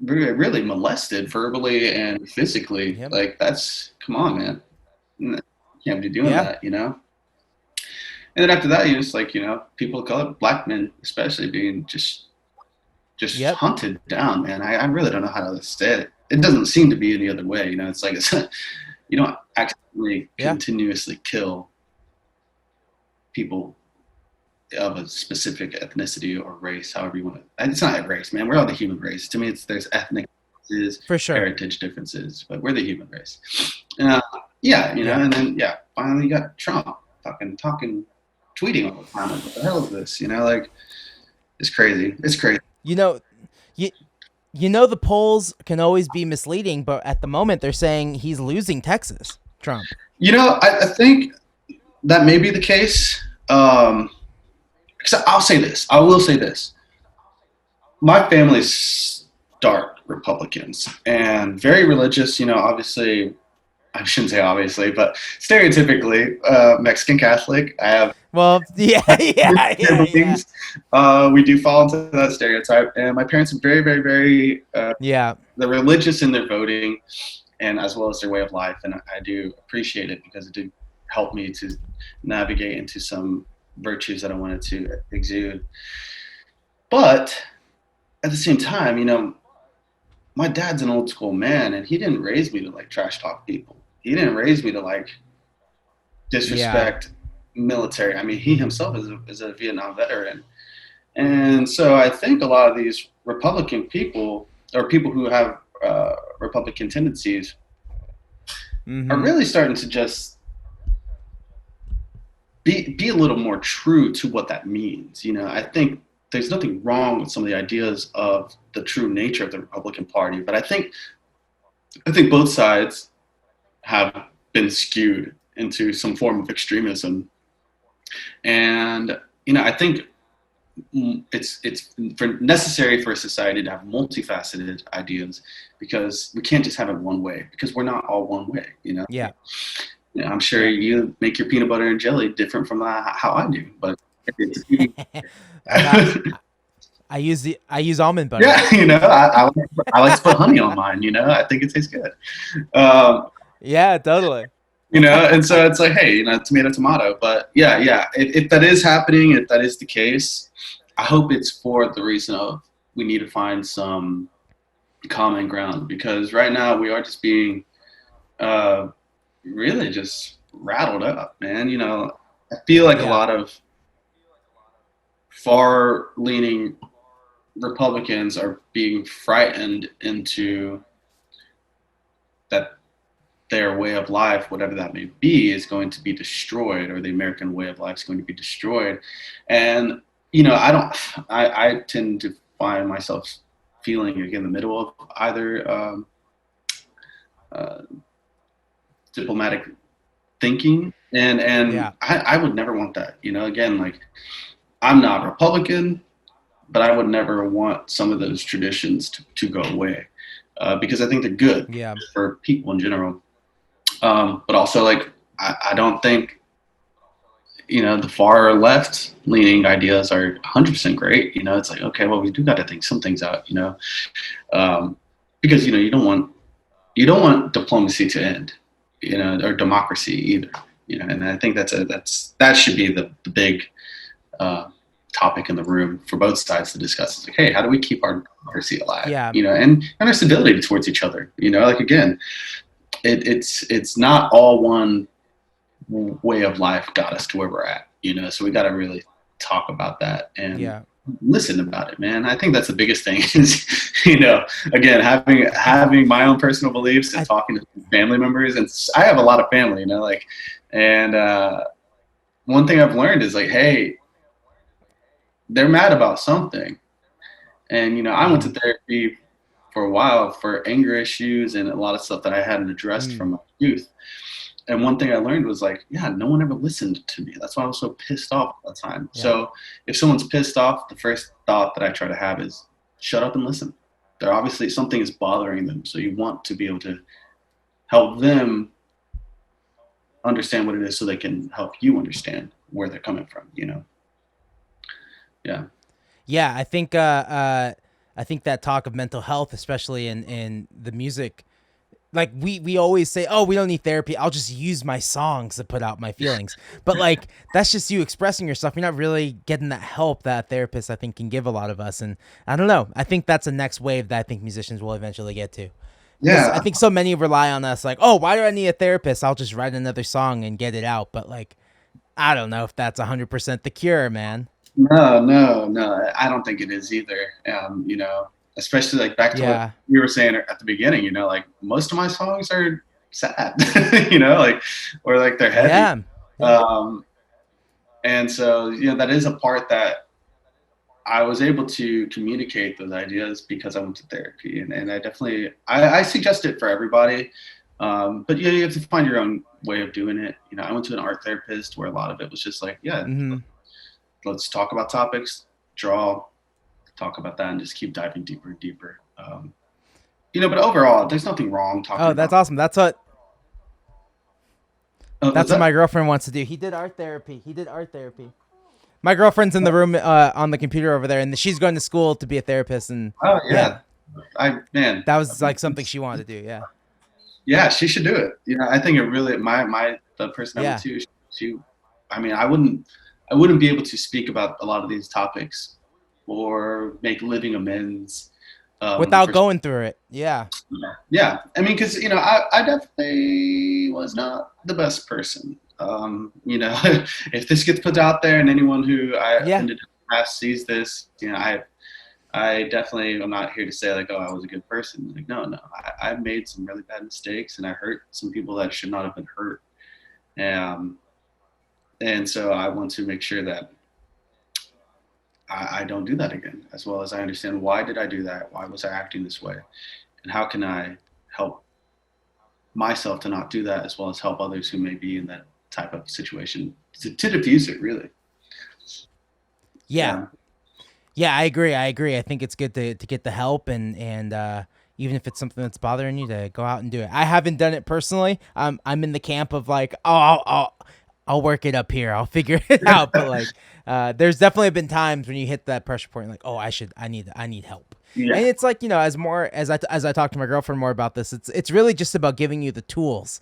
really molested verbally and physically. Yep. Like, that's, come on, man. You can't be doing Yeah. that, you know? And then after that, you just like, you know, people of color, black men especially, being just Yep. hunted down, man. I really don't know how to say it. It doesn't seem to be any other way, you know. It's like you don't accidentally continuously kill people of a specific ethnicity or race, however you want to. It's not a race, man. We're all the human race. To me, there's ethnic differences, For sure, heritage differences, but we're the human race. Yeah, you know. And then finally you got Trump fucking talking, tweeting all the time. Like, what the hell is this? You know, like, it's crazy. It's crazy. You know, you know the polls can always be misleading, but at the moment they're saying he's losing Texas, Trump. You know, I think that may be the case. Because I'll say this. I will say this. My family's stark Republicans and very religious. You know, obviously, I shouldn't say obviously, but stereotypically Mexican Catholic. I have yeah. We do fall into that stereotype, and my parents are very, very, very they're religious in their voting, and as well as their way of life, and I do appreciate it because it did help me to navigate into some virtues that I wanted to exude. But at the same time, you know, my dad's an old school man, and he didn't raise me to like trash talk people. He didn't raise me to like disrespect military. I mean, he himself is a Vietnam veteran. And so I think a lot of these Republican people, or people who have Republican tendencies, are really starting to just be a little more true to what that means. You know, I think there's nothing wrong with some of the ideas of the true nature of the Republican Party, but I think both sides have been skewed into some form of extremism. And, you know, I think it's necessary for a society to have multifaceted ideas, because we can't just have it one way, because we're not all one way, you know? Yeah. You know, I'm sure you make your peanut butter and jelly different from how I do, but I use almond butter. Yeah, you know, I like to put honey on mine, you know? I think it tastes good. Yeah, totally. You know, and so it's like, hey, you know, tomato. But yeah, if that is happening, if that is the case, I hope it's for the reason of we need to find some common ground, because right now we are just being really just rattled up, man. You know, I feel like a lot of far-leaning Republicans are being frightened into that their way of life, whatever that may be, is going to be destroyed, or the American way of life is going to be destroyed. And, you know, I tend to find myself feeling in the middle of either diplomatic thinking, and I would never want that. You know, again, like, I'm not Republican, but I would never want some of those traditions to go away, because I think they're good for people in general. But also, like, I don't think, you know, the far left leaning ideas are 100% great. You know, it's like, okay, well, we do got to think some things out, you know, because, you know, you don't want diplomacy to end, you know, or democracy either, you know. And I think that should be the big topic in the room for both sides to discuss. It's like, hey, how do we keep our democracy alive? You know, and our civility towards each other. You know, like, again, it's not all one way of life got us to where we're at, you know. So we got to really talk about that and listen about it, man. I think that's the biggest thing is, you know, again, having my own personal beliefs and talking to family members. And I have a lot of family, you know, like, and one thing I've learned is, like, hey, they're mad about something. And, you know, I went to therapy for a while for anger issues and a lot of stuff that I hadn't addressed from my youth. And one thing I learned was, like, no one ever listened to me. That's why I was so pissed off all the time. So if someone's pissed off, the first thought that I try to have is shut up and listen. they're obviously something is bothering them. So you want to be able to help them understand what it is so they can help you understand where they're coming from, you know? Yeah. Yeah, I think that talk of mental health, especially in the music, like we always say, oh, we don't need therapy. I'll just use my songs to put out my feelings. But like that's just you expressing yourself. You're not really getting that help that a therapist I think can give a lot of us. And I don't know. I think that's the next wave that I think musicians will eventually get to. Because Yeah. I think so many rely on us, like, oh, why do I need a therapist? I'll just write another song and get it out. But like, I don't know if that's 100% the cure, man. No. I don't think it is either. You know, especially like back to what Yeah. we were saying at the beginning, you know, like most of my songs are sad, you know, like, or like they're heavy. Yeah. Yeah. Um, and so, you know, that is a part that I was able to communicate those ideas because I went to therapy, and I definitely, I suggest it for everybody. But yeah, you have to find your own way of doing it. You know, I went to an art therapist where a lot of it was just like, yeah, Mm-hmm. let's talk about topics, draw, talk about that, and just keep diving deeper and deeper. You know, but overall, there's nothing wrong talking Oh, about. that's awesome. That's what that? my girlfriend wants to do. He did art therapy. My girlfriend's in the room on the computer over there, and she's going to school to be a therapist. And Oh yeah, man, that was like something she wanted to do. Yeah. yeah, she should do it. You know, I think it really the person I went Yeah. to, she I mean, I wouldn't be able to speak about a lot of these topics or make living amends Without going through it. Yeah. yeah. I mean, because you know, I definitely was not the best person. You know, if this gets put out there and anyone who I Yeah. offended in the past sees this, you know, I definitely am not here to say like, oh, I was a good person. Like, no, I made some really bad mistakes and I hurt some people that should not have been hurt. And so I want to make sure that I don't do that again, as well as I understand why did I do that? Why was I acting this way? And how can I help myself to not do that, as well as help others who may be in that type of situation to diffuse it, really. Yeah. Yeah, I agree. I think it's good to get the help and even if it's something that's bothering you, to go out and do it. I haven't done it personally. I'm in the camp of like, oh, I'll work it up here. I'll figure it out. But like, there's definitely been times when you hit that pressure point, like, oh, I need help. Yeah. And it's like, you know, as I talk to my girlfriend more about this, it's really just about giving you the tools.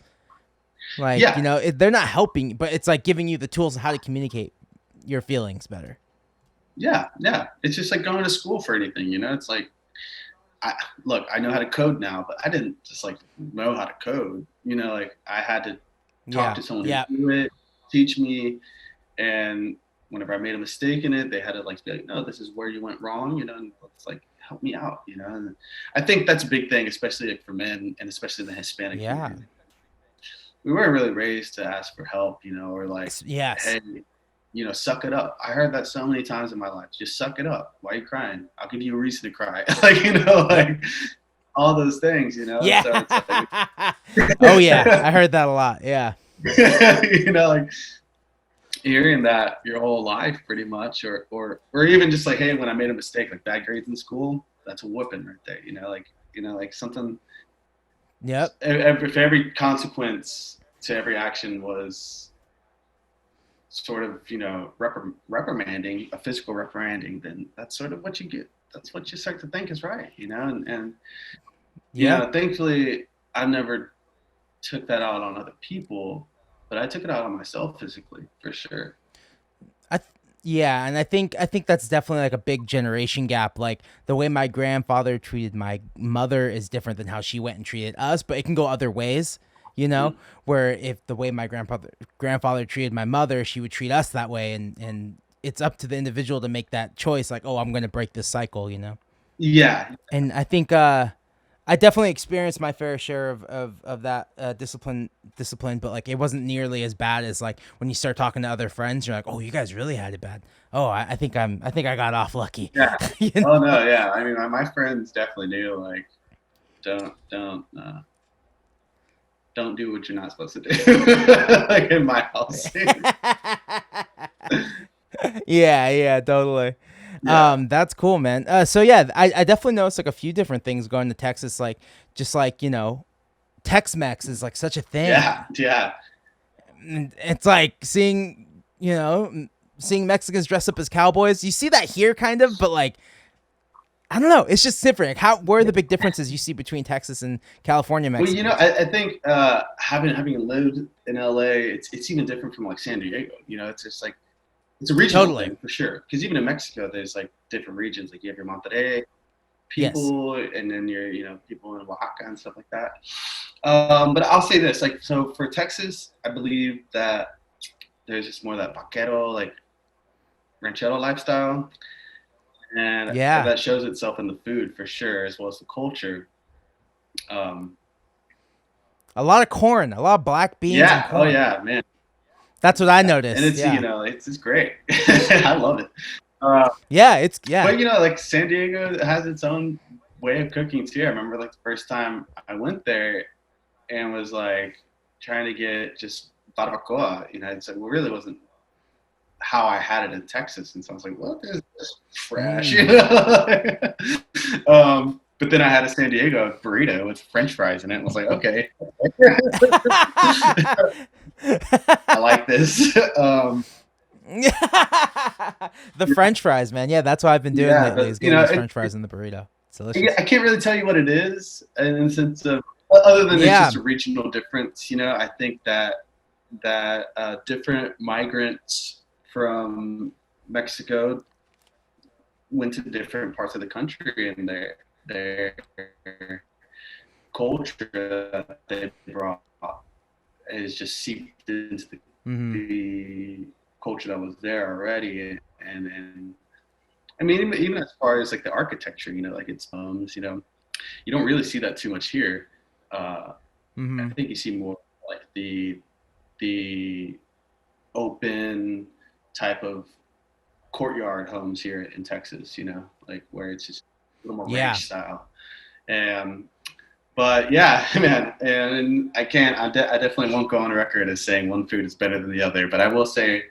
Like, Yeah. you know, they're not helping, but it's like giving you the tools on how to communicate your feelings better. Yeah. It's just like going to school for anything, you know. It's like, look, I know how to code now, but I didn't just like know how to code. You know, like I had to talk to someone who knew it, teach me, and whenever I made a mistake in it, they had to like be like, no, this is where you went wrong, you know, and it's like help me out, you know. And I think that's a big thing, especially like for men and especially the Hispanic community. We weren't really raised to ask for help, you know, or like, hey, you know, suck it up. I heard that so many times in my life. Just suck it up. Why are you crying? I'll give you a reason to cry. Like, you know, like all those things, you know? Yeah. So it's like, oh, yeah. I heard that a lot. Yeah. You know, like hearing that your whole life pretty much, or even just like, hey, when I made a mistake, like bad grades in school, that's a whooping right there. You know, like something. Yep. If every consequence to every action was sort of, you know, reprimanding, a physical reprimanding, then that's sort of what you get. That's what you start to think is right, you know? And you know, thankfully, I never took that out on other people, but I took it out on myself physically, for sure. Yeah, and I think that's definitely like a big generation gap. Like the way my grandfather treated my mother is different than how she went and treated us, but it can go other ways. You know, where if the way my grandfather treated my mother, she would treat us that way, and it's up to the individual to make that choice. Like, oh, I'm going to break this cycle, you know? Yeah. And I think I definitely experienced my fair share of that discipline, but like it wasn't nearly as bad as like when you start talking to other friends. You're like, oh, you guys really had it bad. Oh, I think I got off lucky. Yeah. You know? Oh no, yeah. I mean, my friends definitely knew like, don't do what you're not supposed to do. Like in my house. Yeah, totally. Yeah. That's cool, man. So yeah, I definitely noticed like a few different things going to Texas, like just like, you know, Tex-Mex is like such a thing. Yeah. Yeah. It's like seeing, you know, seeing Mexicans dress up as cowboys. You see that here kind of, but like I don't know, it's just different. Like, where are the big differences you see between Texas and California Well, you know, Mexicans? I think having lived in LA, it's even different from like San Diego. You know, it's just like it's a regional Totally. thing for sure. Because even in Mexico, there's like different regions. Like you have your Monterrey Yes. people, and then your people in Oaxaca and stuff like that. But I'll say this, like, so for Texas, I believe that there's just more of that vaquero, like ranchero lifestyle, and Yeah. that shows itself in the food for sure, as well as the culture. Um, A lot of corn, a lot of black beans and yeah, oh corn. yeah, man, That's what I and noticed. it's Yeah. it's great. I love it. Uh, Yeah, it's yeah. but like San Diego has its own way of cooking too. I remember like the first time I went there and was like trying to get just barbacoa. It's like, well, really wasn't how I had it in Texas, and so I was like, "What is this trash?" But then I had a San Diego burrito with French fries in it, and I was like, "Okay, I like this." The French fries, man. Yeah, that's what I've been doing Yeah, lately but is getting these French fries in the burrito. It's delicious. I can't really tell you what it is in the sense of other than it's Yeah. just a regional difference. I think that different migrants from Mexico went to different parts of the country, and their culture that they brought is just seeped into the culture that was there already, and I mean even as far as like the architecture, like it's you don't really see that too much here. I think you see more like the open type of courtyard homes here in Texas, like where it's just a little more Yeah. ranch style. But yeah, man, and I can't, I definitely won't go on record as saying one food is better than the other, but I will say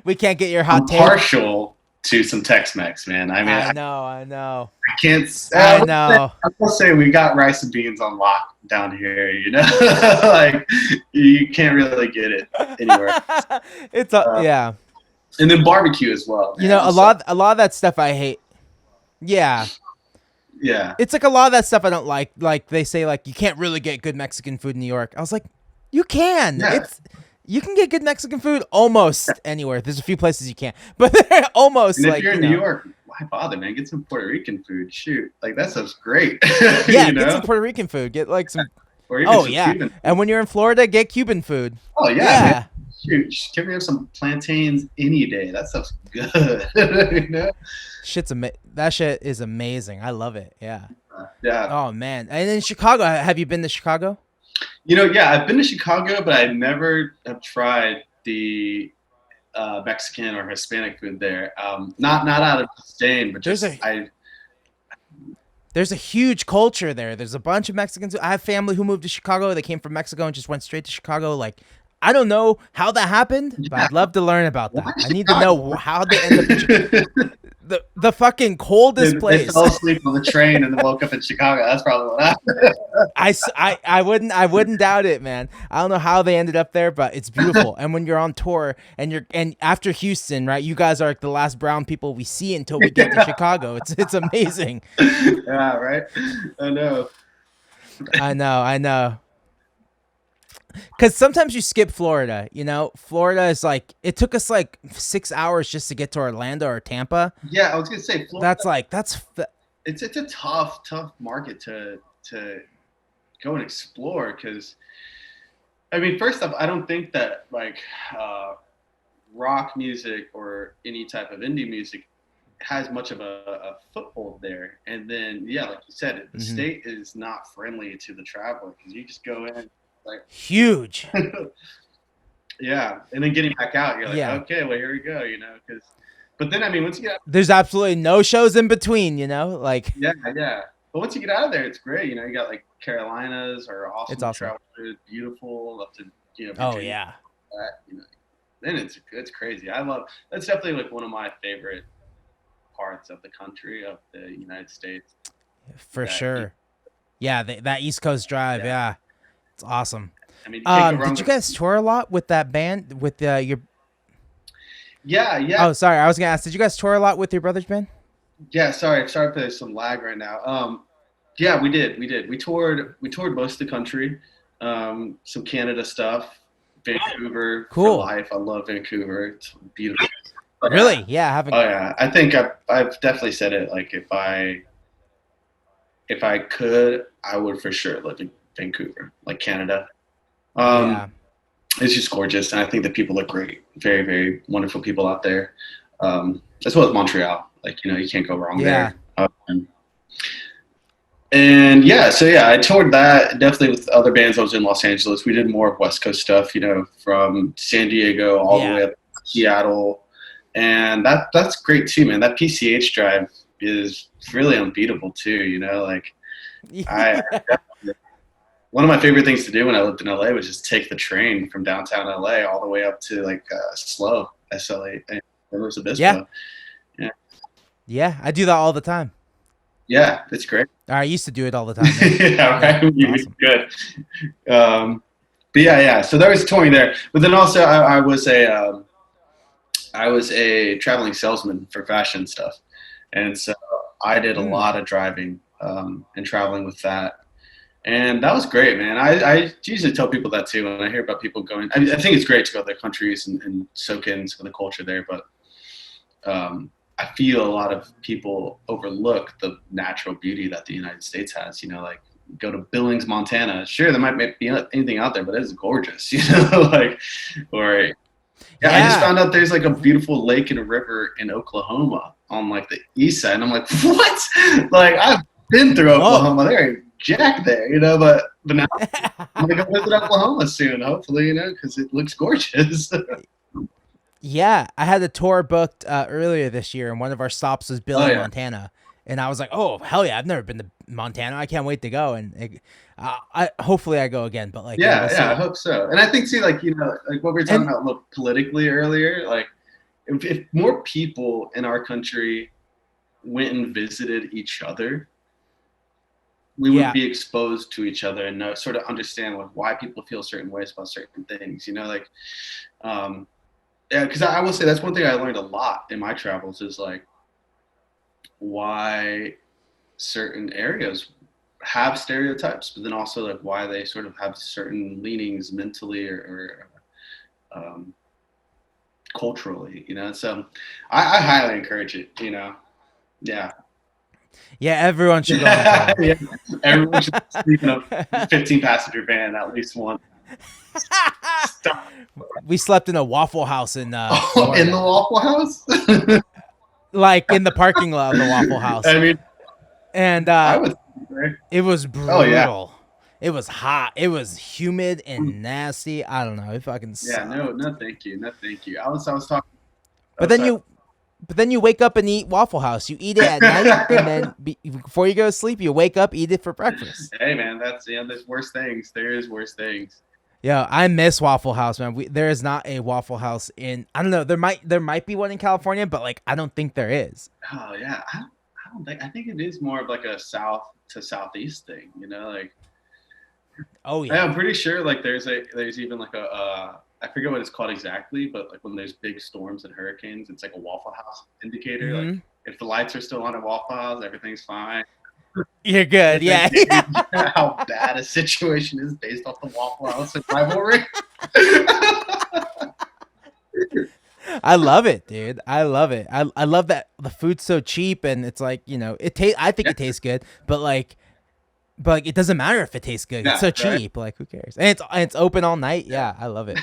We can't get your hot I'm take. partial to some Tex-Mex, man. I mean, I know, I know. I can't, I know. I will say we got rice and beans on lock down here, like you can't really get it anywhere. It's a Uh, yeah. and then barbecue as well, You man. know, a lot of that stuff I hate. Yeah. Yeah. It's like a lot of that stuff I don't like. Like they say like you can't really get good Mexican food in New York. I was like, you can. Yeah. You can get good Mexican food almost anywhere. There's a few places you can't. But they're almost And if like, you're in New York, why bother, man? Get some Puerto Rican food. Shoot. Like that stuff's great. Yeah, get some Puerto Rican food. Get like some Or even some yeah. Cuban. And when you're in Florida, get Cuban food. Oh yeah, Yeah. man. Shoot, give me some plantains any day. That stuff's good. That shit is amazing. I love it. Yeah. Yeah. Oh man. And in Chicago, have you been to Chicago? Yeah, I've been to Chicago, but I never have tried the Mexican or Hispanic food there. Not out of disdain, but just There's a huge culture there. There's a bunch of Mexicans. I have family who moved to Chicago. They came from Mexico and just went straight to Chicago. Like, I don't know how that happened, but I'd love to learn about that. I need to know how they end up in Chicago. The fucking coldest place. They fell asleep on the train and then woke up in Chicago. That's probably what happened. I wouldn't doubt it, man. I don't know how they ended up there, but it's beautiful. And when you're on tour and after Houston, right? You guys are like the last brown people we see until we get to Chicago. It's amazing. Yeah, right. I know. I know. Because sometimes you skip Florida, Florida is like, it took us like 6 hours just to get to Orlando or Tampa. Yeah, I was going to say, Florida. It's a tough market to go and explore. Because, I mean, first off, I don't think that like rock music or any type of indie music has much of a foothold there. And then, yeah, like you said, the state is not friendly to the traveler because you just go in. Like huge. Yeah, and then getting back out, you're like, okay, well here we go, because. But then I mean, once you get out, there's absolutely no shows in between, like. Yeah. But once you get out of there, it's great. You got like Carolinas are awesome. It's awesome. Travel, beautiful. Love to Oh yeah. That, then it's crazy. I love that's definitely like one of my favorite parts of the country of the United States. For That sure. Yeah, that East Coast drive. Yeah, it's awesome. I mean, you can't go wrong Did you with. guys tour a lot with that band with your? Yeah, Oh, sorry. I was gonna ask. Did you guys tour a lot with your brother's band? yeah. Sorry if there's some lag right now. Yeah, we did. We toured most of the country. Some Canada stuff. Vancouver for Cool. life. I love Vancouver. It's beautiful. Really? Yeah, I haven't. Oh yeah. I think I've definitely said it. Like if I could, I would for sure live in Vancouver, like Canada. Yeah. It's just gorgeous, and I think the people are great. Very, very wonderful people out there, as well as Montreal. Like you can't go wrong Yeah. there. And yeah, so yeah, I toured that definitely with other bands. I was in Los Angeles. We did more West Coast stuff, from San Diego all the way up to Seattle, and that's great too, man. That PCH drive is really unbeatable too. Like I one of my favorite things to do when I lived in LA was just take the train from downtown LA all the way up to like SLO, SLA, and Los Obispo. Yeah. Yeah, I do that all the time. Yeah, it's great. I used to do it all the time. Yeah, right. Awesome. Good. But yeah. So there was touring there, but then also I was a traveling salesman for fashion stuff, and so I did a lot of driving and traveling with that. And that was great, man. I usually tell people that too when I hear about people going. I think it's great to go to their countries and soak in some of the culture there, but I feel a lot of people overlook the natural beauty that the United States has. Like go to Billings, Montana. Sure, there might be anything out there, but it's gorgeous. I just found out there's like a beautiful lake and a river in Oklahoma on like the east side. And I'm like, what? Like I've been through Oklahoma. There ain't jack there, but now I'm gonna go visit Oklahoma soon, hopefully, because it looks gorgeous. Yeah, I had a tour booked earlier this year, and one of our stops was Billings, Montana, and I was like, "Oh hell yeah, I've never been to Montana. I can't wait to go." And hopefully I go again. But like, I hope so. And I think like like what we were talking about politically earlier, like if more people in our country went and visited each other, we would be exposed to each other and sort of understand like why people feel certain ways about certain things. Because I will say that's one thing I learned a lot in my travels is like why certain areas have stereotypes, but then also like why they sort of have certain leanings mentally or culturally, So I highly encourage it, Yeah. Yeah, everyone should go. Everyone should sleep in a 15-passenger van at least once. We slept in a Waffle House in in the Waffle House, like in the parking lot of the Waffle House. I mean, and it was brutal. Oh, yeah. It was hot. It was humid and nasty. I don't know. It fucking sucked. No, thank you. I was talking. But then you wake up and eat Waffle House. You eat it at night, and then before you go to sleep, you wake up, eat it for breakfast. Hey man, that's there's worse things. There is worse things. Yeah, I miss Waffle House, man. There is not a Waffle House in. I don't know. There might be one in California, but like I don't think there is. Oh yeah, I don't think. I think it is more of like a south to southeast thing. Like. Oh yeah. I'm pretty sure like there's even like a I forget what it's called exactly, but like when there's big storms and hurricanes, it's like a Waffle House indicator. Mm-hmm. Like if the lights are still on at Waffle House, everything's fine. You're good, yeah. How bad a situation is based off the Waffle House and rivalry. I love it, dude. I love it. I love that the food's so cheap and it's like I think it tastes good, but it doesn't matter if it tastes good. It's so cheap. Right? Like who cares? And it's open all night. Yeah, I love it.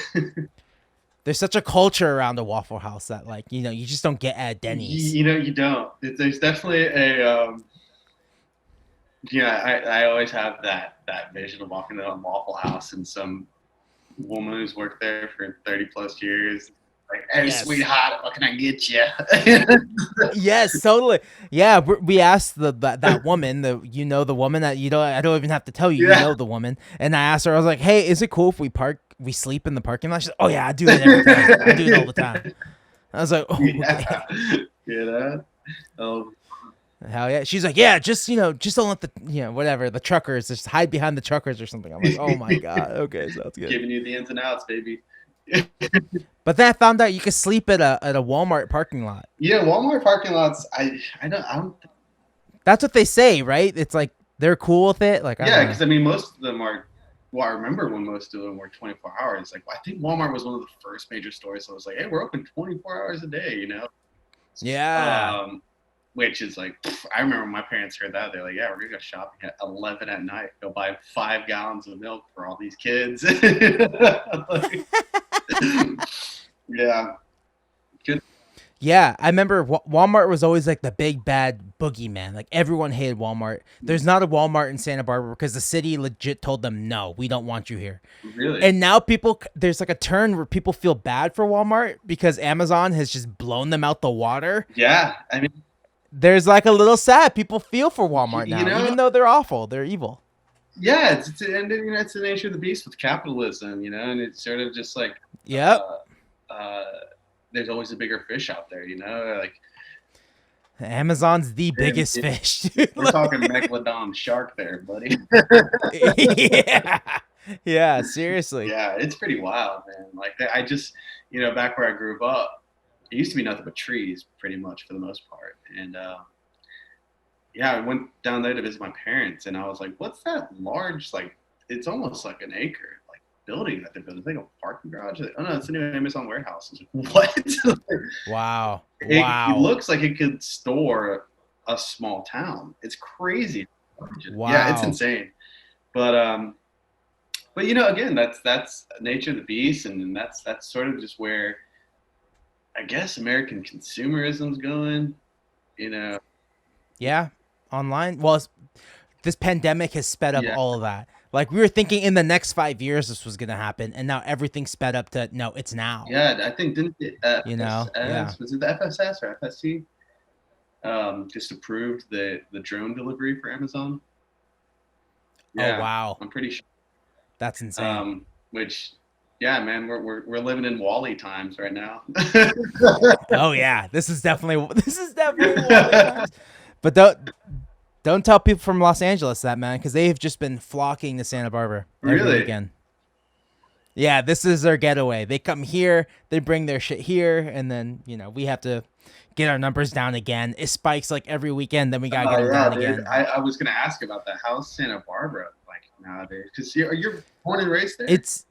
There's such a culture around the Waffle House that like you just don't get at Denny's. You don't. There's definitely a I always have that vision of walking into a Waffle House and some woman who's worked there for 30 plus years like, Hey, sweetheart, what can I get you? Yes, totally. Yeah, we asked that woman, the woman that I don't even have to tell you, the woman. And I asked her, I was like, hey, is it cool if we sleep in the parking lot? She's like, oh yeah, I do it every time. I do it all the time. I was like, oh, okay. You know? Oh. Hell yeah. She's like, yeah, just don't let the truckers, just hide behind the truckers or something. I'm like, oh my God. Okay, sounds good. Giving you the ins and outs, baby. But then I found out you could sleep at a Walmart parking lot. Yeah, Walmart parking lots. I don't. That's what they say, right? It's like they're cool with it. Like, yeah, because most of them are. Well, I remember when most of them were 24 hours. Like, I think Walmart was one of the first major stores. So I was like, hey, we're open 24 hours a day. Yeah. Which is like, I remember when my parents heard that, they're like, yeah, we're going to go shopping at 11 at night. Go buy 5 gallons of milk for all these kids. Like, yeah. Good. Yeah, I remember Walmart was always like the big bad boogeyman. Like everyone hated Walmart. There's not a Walmart in Santa Barbara because the city legit told them, no, we don't want you here. Really? And now there's like a turn where people feel bad for Walmart because Amazon has just blown them out the water. Yeah, I mean, there's like a little sad. People feel for Walmart now, even though they're awful. They're evil. Yeah, it's the nature of the beast with capitalism, and it's sort of just like, yep. There's always a bigger fish out there, like Amazon's the biggest fish. Dude. We're talking megalodon shark there, buddy. Yeah, seriously. Yeah, it's pretty wild, man. Like I just, back where I grew up, it used to be nothing but trees, pretty much for the most part. And I went down there to visit my parents, and I was like, "What's that large? Like, it's almost like an acre." Building that they're building. It's like a parking garage. Oh no, it's a new Amazon warehouse. I was like, what? Wow. It looks like it could store a small town. It's crazy. Wow. Yeah, it's insane. But again, that's nature of the beast, and that's sort of just where I guess American consumerism's going. Yeah, online. Well, this pandemic has sped up all of that. Like, we were thinking in the next 5 years this was going to happen, and now everything's sped up to, no, it's now. Yeah, I think, didn't it, FSS, was it the FSS or FSC? Just approved the drone delivery for Amazon. Yeah, oh, wow. I'm pretty sure. That's insane. Which, yeah, man, we're living in Wall-E times right now. Oh, yeah. This is definitely Wall-E times. But don't tell people from Los Angeles that, man, because they've just been flocking to Santa Barbara every weekend. Yeah, this is their getaway. They come here, they bring their shit here, and then, we have to get our numbers down again. It spikes like every weekend, then we got to get them down again. I was going to ask about that. How's Santa Barbara like nowadays? Because you're born and raised there? It's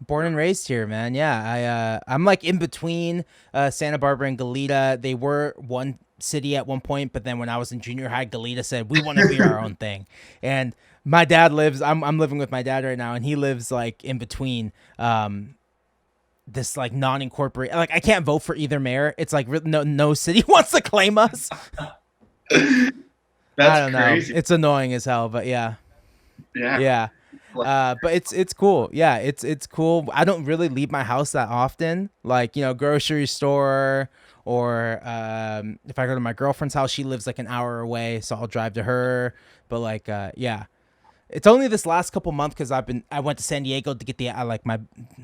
born and raised here, man. Yeah, I'm like in between Santa Barbara and Goleta. They were one city at one point, but then when I was in junior high, Goleta said we want to be our own thing. And my dad lives, I'm living with my dad right now, and he lives like in between this like non-incorporated, like I can't vote for either mayor. It's like no city wants to claim us. That's I don't crazy. know. It's annoying as hell, but yeah. But it's cool. Yeah, it's cool. I don't really leave my house that often. Like, grocery store, or if I go to my girlfriend's house, she lives like an hour away, so I'll drive to her. But like, yeah, it's only this last couple months because I went to San Diego to get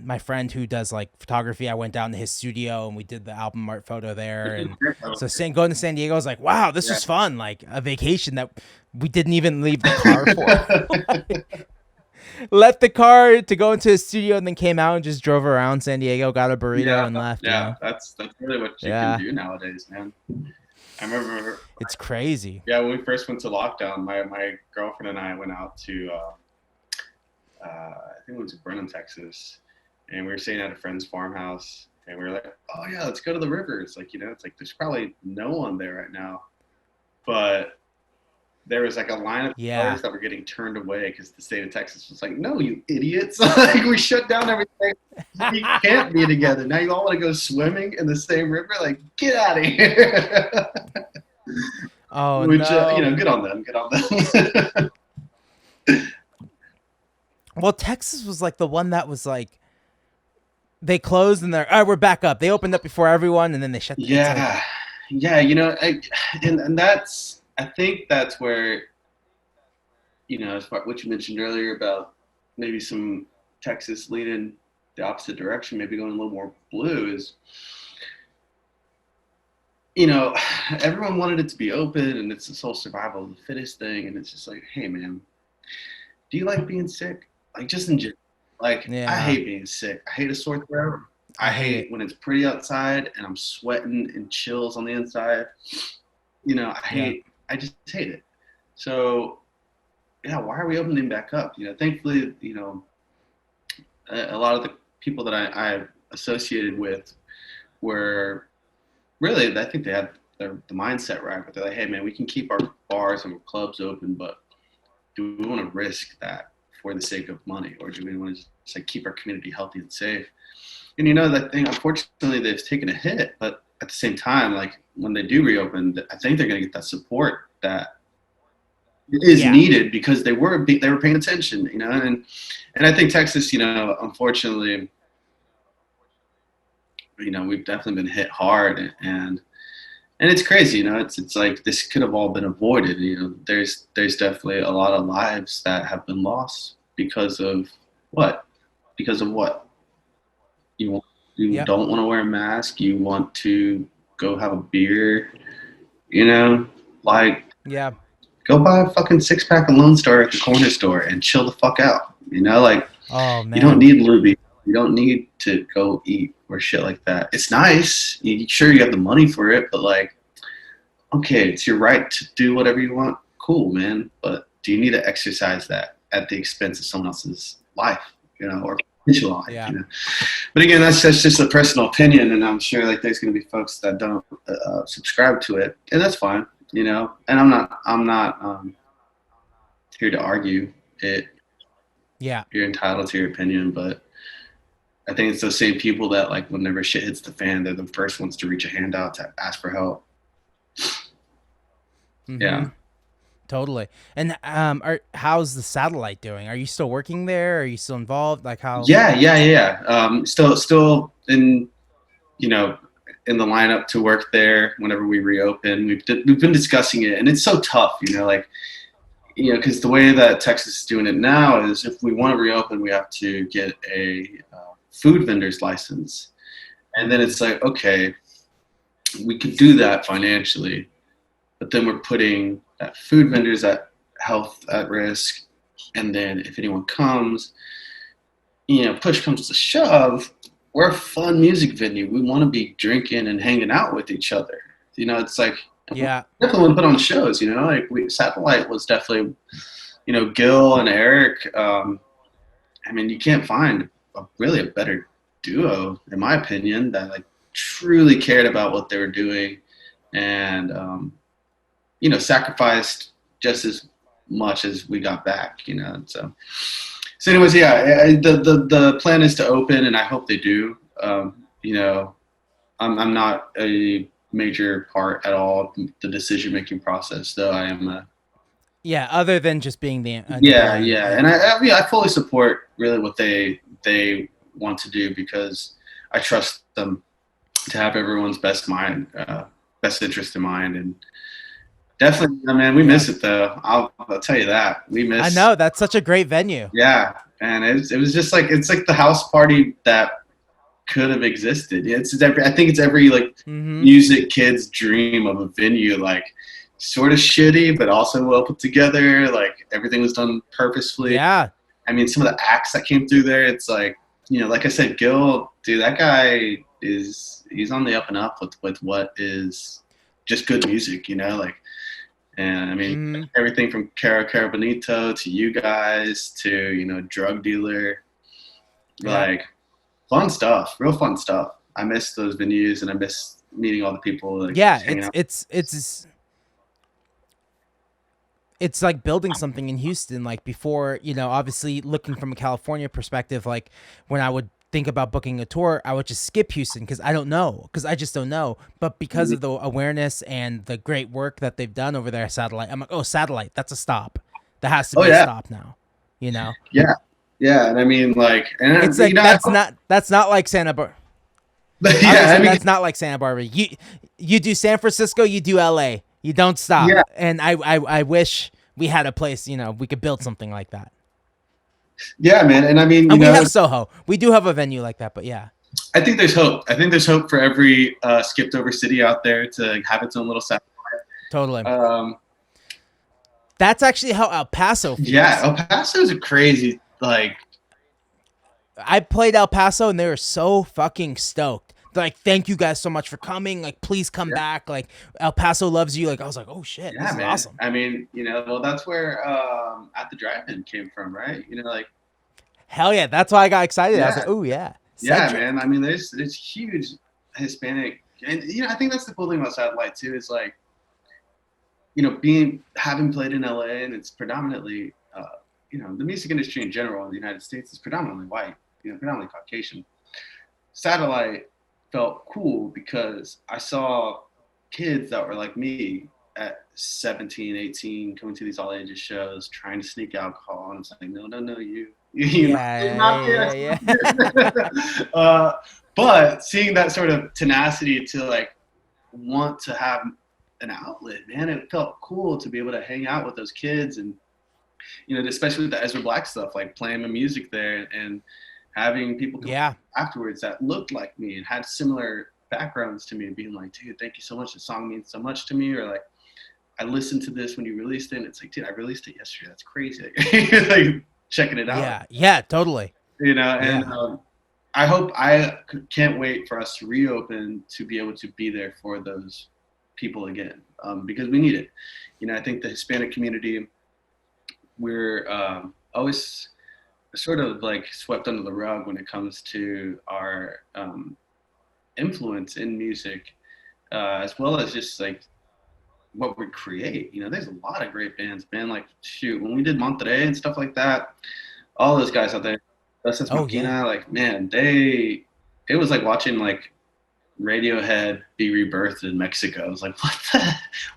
my friend who does like photography. I went down to his studio and we did the album art photo there. And so going to San Diego, I was like, wow, this was fun. Like a vacation that we didn't even leave the car for. Left the car to go into his studio and then came out and just drove around San Diego, got a burrito and left. Yeah, that's really what you can do nowadays, man. I remember it's crazy. Yeah, when we first went to lockdown, my girlfriend and I went out to I think it was Brenham, Texas, and we were staying at a friend's farmhouse, and we were like, oh yeah, let's go to the river. It's like, it's like there's probably no one there right now, but there was like a line of cars that were getting turned away because the state of Texas was like, no, you idiots. Like, we shut down everything. We can't be together. Now you all want to go swimming in the same river? Like, get out of here. Oh, which, no. Good on them. Good on them. Well, Texas was like the one that was like, they closed and they're, all right, we're back up. They opened up before everyone and then they shut. Yeah, you know, and that's, I think that's where, you know, as far what you mentioned earlier about maybe some Texas leaning the opposite direction, maybe going a little more blue, is, you know, everyone wanted it to be open and it's this whole survival of the fittest thing, and it's just like, hey man, do you like being sick? Like, just in general, like, I hate being sick. I hate a sore throat. I hate when it's pretty outside and I'm sweating and chills on the inside. You know, I just hate it. So, yeah, why are we opening back up? You know, thankfully, you know, a lot of the people that I associated with were really, I think they had the mindset right, but they're like, hey man, we can keep our bars and clubs open, but do we want to risk that for the sake of money, or do we want to just like keep our community healthy and safe? And you know, that thing, unfortunately, they've taken a hit, but at the same time, like when they do reopen, I think they're going to get that support that is needed, because they were paying attention, you know, and I think Texas, you know, unfortunately, you know, we've definitely been hit hard, and it's crazy, you know, it's like this could have all been avoided. You know, there's definitely a lot of lives that have been lost because of what? Because of what? You don't want to wear a mask. You want to go have a beer, you know, like, go buy a fucking 6-pack of Lone Star at the corner store and chill the fuck out. You know, like, oh man, you don't need Luby. You don't need to go eat or shit like that. It's nice. Sure, you have the money for it, but like, okay, it's your right to do whatever you want. Cool, man. But do you need to exercise that at the expense of someone else's life, you know, or potential life? You know? But again, that's just a personal opinion, and I'm sure like there's going to be folks that don't subscribe to it, and that's fine, you know. And I'm not here to argue it. Yeah, you're entitled to your opinion, but I think it's those same people that, like, whenever shit hits the fan, they're the first ones to reach a hand out to ask for help. Yeah, totally. And how's the satellite doing? Are you still working there? Are you still involved? Like, how? Yeah. Still in, you know, in the lineup to work there whenever we reopen. We've been discussing it, and it's so tough, you know, like, you know, because the way that Texas is doing it now is, if we want to reopen, we have to get a food vendor's license. And then it's like, okay, we could do that financially, but then we're putting that food vendors at health at risk. And then if anyone comes, you know, push comes to shove, we're a fun music venue. We want to be drinking and hanging out with each other. You know, it's like, definitely want to put on shows, you know, like Satellite was definitely, you know, Gil and Eric. I mean, you can't find really a better duo, in my opinion, that like truly cared about what they were doing, and you know, sacrificed just as much as we got back, you know. So anyways, the plan is to open, and I hope they do. You know, I'm not a major part at all the decision making process, though I am a other than just being the and I fully support really what they want to do, because I trust them to have everyone's best interest in mind. And definitely, man, we miss it though. I'll tell you that we miss. I know, that's such a great venue. Yeah, and it was just like, it's like the house party that could have existed. I think it's every like music kid's dream of a venue, like sort of shitty but also well put together. Like, everything was done purposefully. Yeah, I mean, some of the acts that came through there, it's like, you know, like I said, Gil, dude, that guy he's on the up and up with what is just good music, you know, like. And I mean, everything from Cara Bonito to you guys to, you know, Drug Dealer, like, fun stuff, real fun stuff. I miss those venues, and I miss meeting all the people. Like, it's like building something in Houston. Like, before, you know, obviously looking from a California perspective, like when I would think about booking a tour, I would just skip Houston because I just don't know. But because of the awareness and the great work that they've done over there, Satellite, I'm like, oh, Satellite, that's a stop. That has to be a stop now, you know? Yeah. Yeah, and I mean, like, and It's like that's not like Santa Barbara. yeah, I mean, that's not like Santa Barbara. You do San Francisco, you do LA. You don't stop. yeah, And I wish we had a place, we could build something like that. yeah, man, and I mean, And we have Soho. We do have a venue like that, but yeah. I think there's hope. I think there's hope for every skipped over city out there to have its own little satellite. Totally. That's actually how El Paso feels. Yeah, El Paso is a crazy, like, I played El Paso and they were so fucking stoked. They're like, thank you guys so much for coming. Like, please come back. Like, El Paso loves you. Like, I was like, oh shit, this is awesome. I mean, well, that's where At the Drive-In came from, right? Like, hell yeah, that's why I having excited. I was like, oh yeah. Yeah, man. I mean, there's huge Hispanic, and I think that's the cool thing about Satellite too. Is like, having played in LA, and it's predominantly, the music industry in general in the United States is predominantly white, predominantly Caucasian. Satellite felt cool because I saw kids that were like me at 17, 18, coming to these all ages shows, trying to sneak alcohol, and it's like, no, you. Yeah. But seeing that sort of tenacity to like want to have an outlet, man, it felt cool to be able to hang out with those kids, and especially with the Ezra Black stuff, like playing my music there and having people come afterwards that looked like me and had similar backgrounds to me, and being like, dude, thank you so much, the song means so much to me, or like, I listened to this when you released it, and it's like, dude, I released it yesterday, that's crazy. Like, checking it out. Yeah, totally. And I can't wait for us to reopen to be able to be there for those people again, because we need it. I think the Hispanic community, we're always sort of like swept under the rug when it comes to our influence in music, as well as just like what we create. There's a lot of great bands, man. Like, shoot, when we did Monterey and stuff like that, all those guys out there, like, man, it was like watching like Radiohead be rebirthed in Mexico. I was like,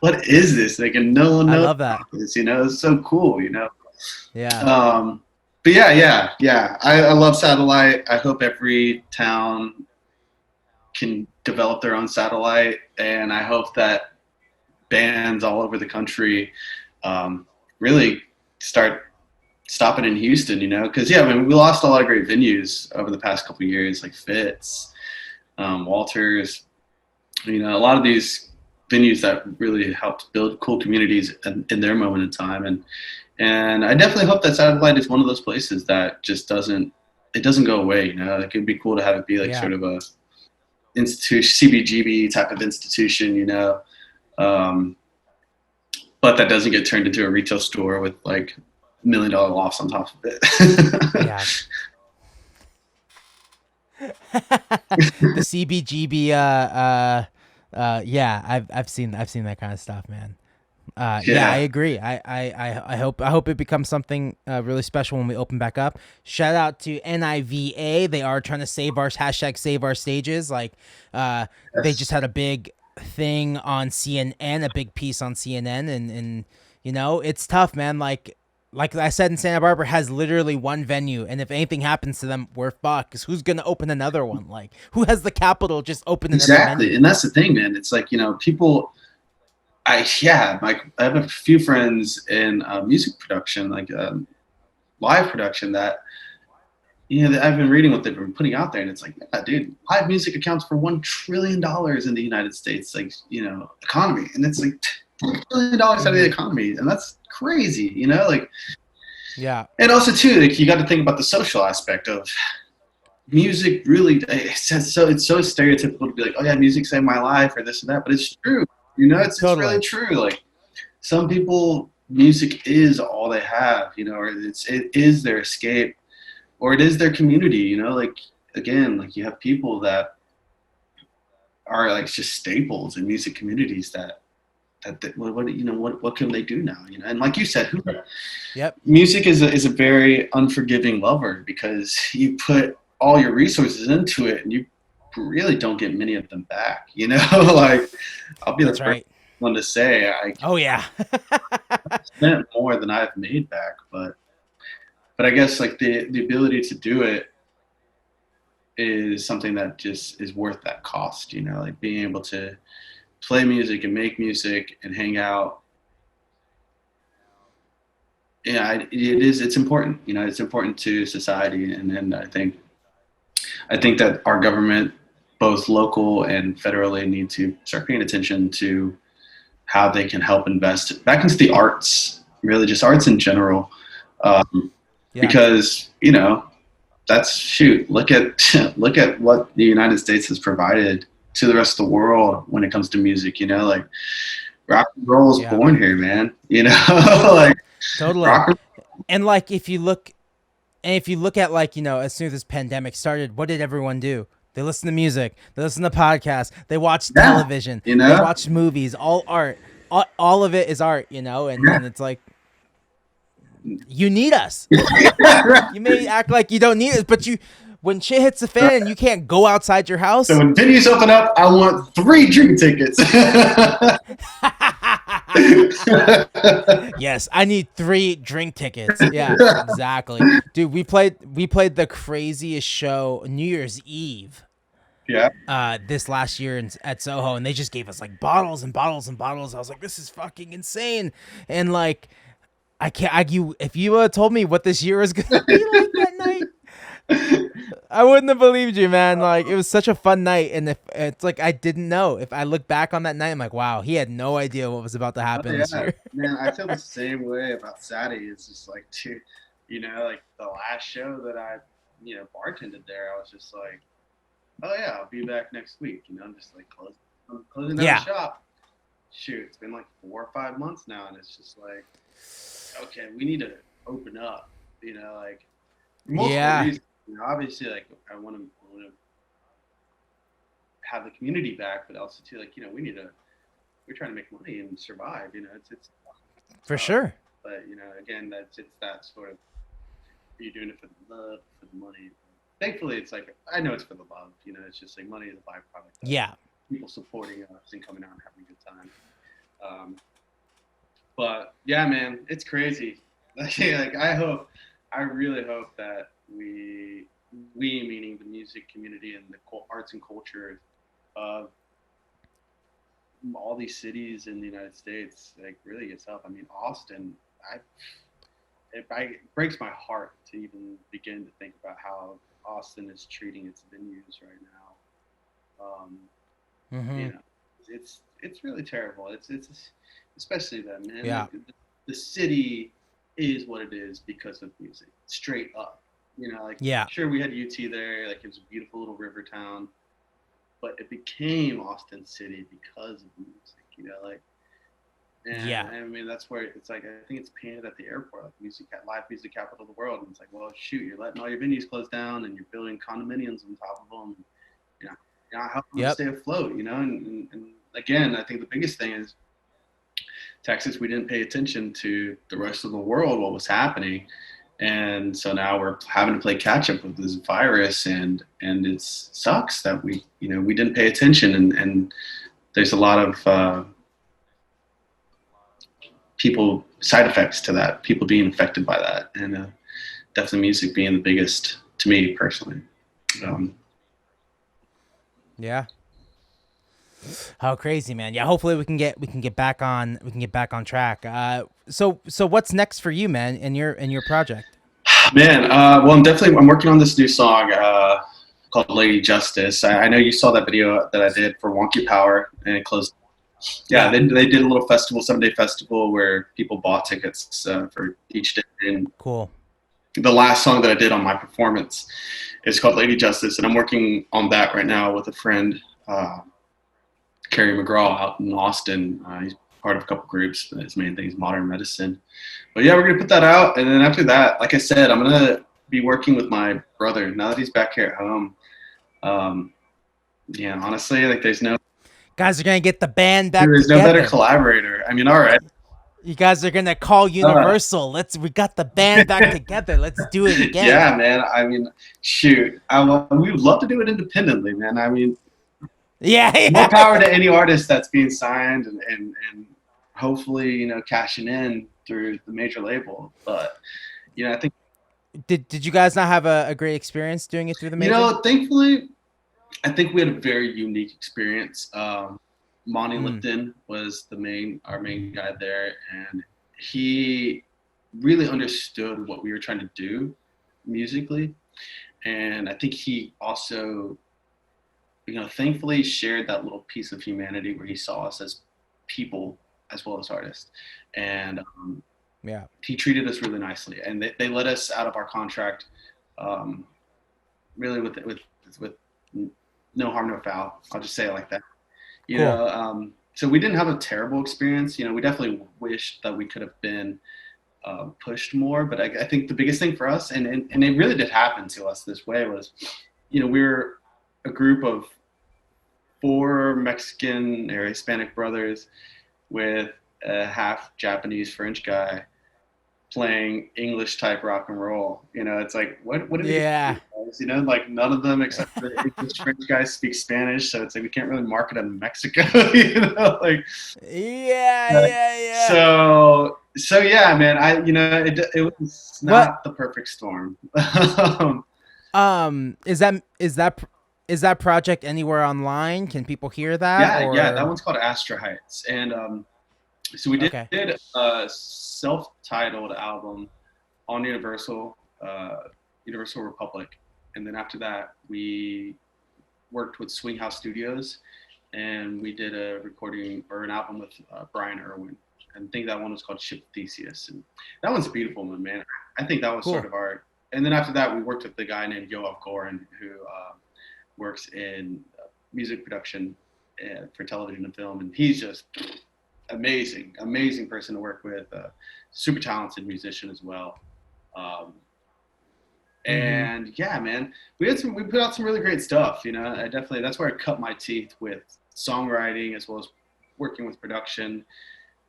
what is this? Like, and no one knows. I love that. This, it's so cool, Yeah. But yeah. I love Satellite. I hope every town can develop their own satellite, and I hope that bands all over the country really start stopping in Houston, because we lost a lot of great venues over the past couple of years, like Fitz, Walters, a lot of these venues that really helped build cool communities in their moment in time, and I definitely hope that Satellite is one of those places that just doesn't go away. Like, it'd be cool to have it be like sort of a institution, CBGB type of institution, but that doesn't get turned into a retail store with like $1 million lofts on top of it. The CBGB, I've seen that kind of stuff, man. I agree. I hope it becomes something really special when we open back up. Shout out to NIVA. They are trying to save our stages. Like, they just had a big thing on CNN, a big piece on CNN, and it's tough, man. Like I said, in Santa Barbara has literally one venue, and if anything happens to them, we're fucked. Because who's gonna open another one? Like, who has the capital just open another venue? And that's the thing, man. It's like, people. I have a few friends in music production, like live production, that that I've been reading what they've been putting out there, and it's like, yeah, dude, live music accounts for $1 trillion in the United States, like, economy, and it's like $1 trillion out of the economy, and that's crazy, like. Yeah. And also too, like, you got to think about the social aspect of music. Really, it's so stereotypical to be like, oh yeah, music saved my life or this and that, but it's true. It's really true. Like, some people, music is all they have, or it is their escape, or it is their community, like, again, like, you have people that are like just staples in music communities that what can they do now, and like you said, music is a very unforgiving lover, because you put all your resources into it and you really don't get many of them back, like, I'll be the first one to say, oh yeah, spent more than I've made back, but but I guess like the ability to do it is something that just is worth that cost, you know, like being able to play music and make music and hang out. Yeah, it's important, you know, it's important to society. And I think that our government, both local and federally, need to start paying attention to how they can help invest back into the arts, really just arts in general. Because, you know, look at look at what the United States has provided to the rest of the world when it comes to music, you know, like rock and roll is born here, man, you know, like totally. And like if you look at, like, you know, as soon as this pandemic started, what did everyone do? They listen to music, they listen to podcasts, they watch television, you know? They watch movies, all art, all of it is art, you know, and it's like, you need us. You may act like you don't need us, but when shit hits the fan and you can't go outside your house. So when venues open up, I want 3 drink tickets. Yes, I need 3 drink tickets. Yeah, exactly. Dude, we played the craziest show New Year's Eve. Yeah. This last year at Soho, and they just gave us like bottles and bottles and bottles. I was like, this is fucking insane. And like, I can't. If you told me what this year was gonna be like that night, I wouldn't have believed you, man. Like, it was such a fun night, and if it's like I didn't know. If I look back on that night, I'm like, wow, he had no idea what was about to happen this year. Man, I feel the same way about Sadie. It's just like, dude, you know, like the last show that I, you know, bartended there, I was just like, oh yeah, I'll be back next week. You know, I'm just like closing down the shop. Shoot, it's been like 4 or 5 months now, and it's just like, okay, we need to open up, you know, like multiple reasons. You know, obviously, like I want to have the community back, but also too, like, you know, we're trying to make money and survive. You know, it's for sure. But you know, again, it's that sort of, are you doing it for the love, for the money? Thankfully, it's like, I know it's for the love. You know, it's just like money is a byproduct. Yeah. People supporting us and coming out and having a good time. But yeah, man, it's crazy. Like I really hope that we meaning the music community and the arts and culture of all these cities in the United States, like, really gets up. I mean, Austin, it breaks my heart to even begin to think about how Austin is treating its venues right now. You know, it's really terrible. It's especially that, man. Yeah. Like, the city is what it is because of music, straight up. You know, like, sure, we had UT there, like, it was a beautiful little river town, but it became Austin City because of music, you know, like, and I mean, that's where it's like, I think it's painted at the airport, like live music capital of the world, and it's like, well, shoot, you're letting all your venues close down, and you're building condominiums on top of them, you know, you're not helping them stay afloat, you know, and again, I think the biggest thing is Texas, we didn't pay attention to the rest of the world, what was happening. And so now we're having to play catch up with this virus, and it sucks that we didn't pay attention, and there's a lot of people, side effects to that, people being affected by that, and definitely music being the biggest to me personally. Yeah. How crazy, man. Yeah, hopefully we can get back on track. So what's next for you, man, in your project? Man, well, I'm working on this new song called Lady Justice. I know you saw that video that I did for Wonky Power, and it closed. Yeah, they did a little festival, 7-day festival, where people bought tickets for each day. And cool. The last song that I did on my performance is called Lady Justice, and I'm working on that right now with a friend, Kerry McGraw, out in Austin. He's part of a couple groups, but his main thing is modern medicine. But yeah, we're going to put that out. And then after that, like I said, I'm going to be working with my brother now that he's back here at home. Yeah, honestly, like, there's no... Guys are going to get the band back There's together. no better collaborator. I mean, all right. You guys are going to call Universal. We got the band back together. Let's do it again. Yeah, man. I mean, shoot. We would love to do it independently, man. I mean... Yeah. More power to any artist that's being signed and hopefully, you know, cashing in through the major label. But, you know, I think Did you guys not have a great experience doing it through the major? Thankfully, I think we had a very unique experience. Monty Lipton was our main guy there, and he really understood what we were trying to do musically. And I think he also, thankfully shared that little piece of humanity where he saw us as people as well as artists. And he treated us really nicely, and they let us out of our contract, really with no harm, no foul. I'll just say it like that. So we didn't have a terrible experience. We definitely wish that we could have been pushed more, but I think the biggest thing for us, and it really did happen to us this way, was, we were a group of 4 Mexican or Hispanic brothers with a half Japanese French guy playing English type rock and roll. It's like, what are they doing, like none of them except for the English French guys speak Spanish, so it's like we can't really market them in Mexico. So yeah, man, it was not the perfect storm. Is that project anywhere online? Can people hear that? Yeah, that one's called Astra Heights, and so we did a self-titled album on Universal Republic, and then after that we worked with Swing House Studios, and we did a recording or an album with Brian Irwin, and I think that one was called Ship Theseus, and that one's a beautiful one, man. I think that was sort of our. And then after that, we worked with the guy named Yoav Gorin, who works in music production for television and film, and he's just amazing person to work with, super talented musician as well. And yeah, man, we put out some really great stuff. That's where I cut my teeth with songwriting as well as working with production,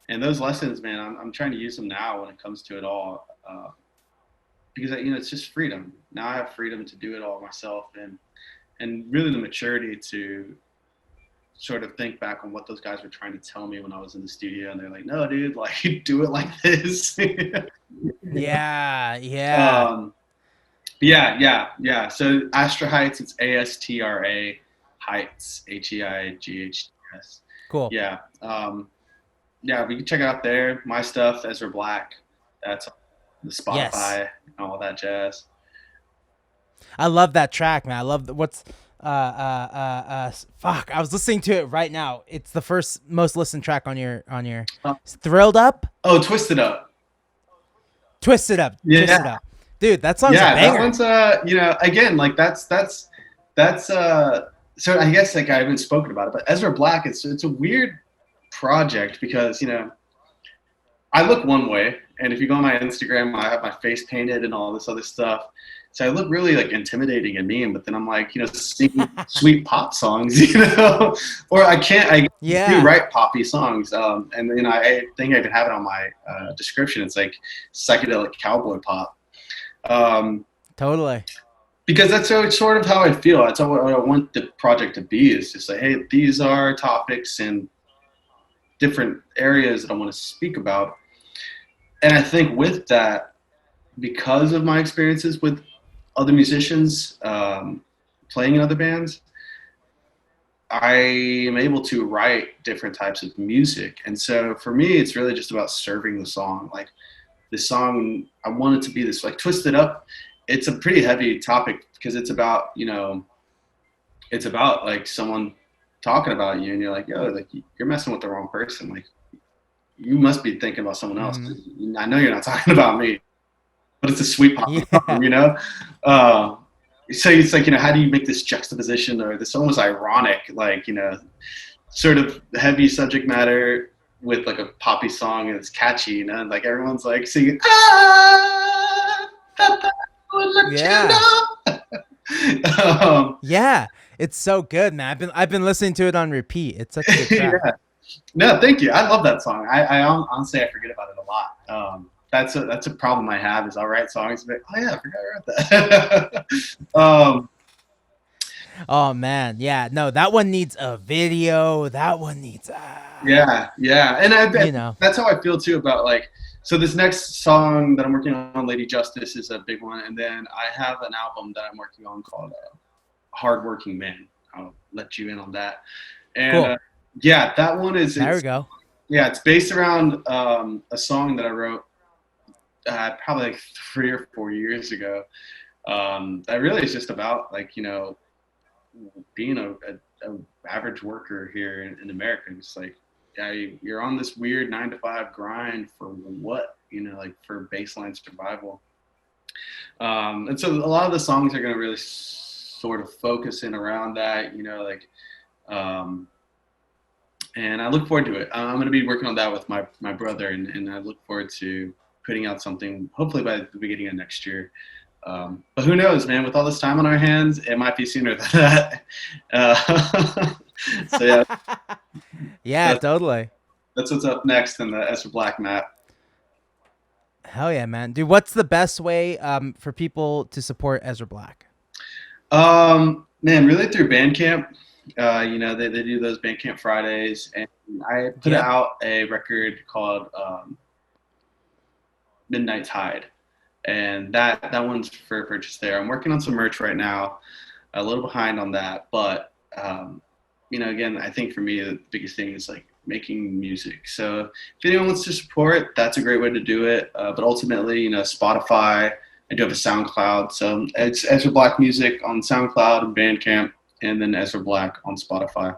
and those lessons, man, I'm trying to use them now when it comes to it all, because it's just freedom. Now I have freedom to do it all myself, and really the maturity to sort of think back on what those guys were trying to tell me when I was in the studio, and they're like, no, dude, like, do it like this. Yeah. So Astra Heights, it's ASTRA Heights, HEIGHTS. Cool. Yeah. We can check it out there. My stuff, Ezra Black, that's the Spotify and all that jazz. I love that track, man. I love what's fuck. I was listening to it right now. It's the most listened track on your Thrilled Up. Oh, Twisted Up. Twisted Up. Yeah. Twisted Up. Dude, that song's a banger. That one's again, like that's so I guess like I haven't spoken about it, but Ezra Black, it's a weird project because I look one way, and if you go on my Instagram, I have my face painted and all this other stuff. So I look really like intimidating and mean, but then I'm like, singing sweet pop songs, or I do write poppy songs. And then I think I even have it on my description. It's like psychedelic cowboy pop. Totally. Because that's sort of how I feel. That's what I want the project to be, is just like, hey, these are topics and different areas that I want to speak about. And I think with that, because of my experiences with other musicians, playing in other bands, I am able to write different types of music. And so for me, it's really just about serving the song. Like the song, I want it to be this, like Twisted Up. It's a pretty heavy topic because it's about, it's about like someone talking about you, and you're like, yo, like you're messing with the wrong person. Like you must be thinking about someone else. I know you're not talking about me. But it's a sweet pop song, so it's like, how do you make this juxtaposition or this almost ironic, like, sort of heavy subject matter with like a poppy song, and it's catchy, and like everyone's like singing, it's so good, man. I've been listening to it on repeat. It's such a good track. No, thank you. I love that song. I honestly, I forget about it a lot. That's a problem I have, is I'll write songs and be like, oh yeah, I forgot I wrote that. Oh man, yeah, no, that one needs a video. That one needs and that's how I feel too about like So this next song that I'm working on, Lady Justice, is a big one. And then I have an album that I'm working on called Hardworking Man. I'll let you in on that. And cool. Yeah, that one is. There we go. Yeah, it's based around a song that I wrote probably like 3 or 4 years ago. That really is just about like, you know, being a average worker here in America. It's like, yeah, you're on this weird 9-to-5 grind for what, you know, like for baseline survival. And so a lot of the songs are going to really sort of focus in around that, you know, like, and I look forward to it. I'm going to be working on that with my brother, and I look forward to putting out something hopefully by the beginning of next year. But who knows, man? With all this time on our hands, it might be sooner than that. So yeah. Yeah, totally. That's what's up next in the Ezra Black map. Hell yeah, man. Dude, what's the best way for people to support Ezra Black? Man, really through Bandcamp. You know, they do those Bandcamp Fridays, and I put out a record called Midnight Tide, and that one's for purchase there. I'm working on some merch right now, a little behind on that, but you know, again, I think for me the biggest thing is like making music. So if anyone wants to support, that's a great way to do it. But ultimately, you know, Spotify. I do have a SoundCloud, so it's Ezra Black Music on SoundCloud and Bandcamp, and then Ezra Black on Spotify.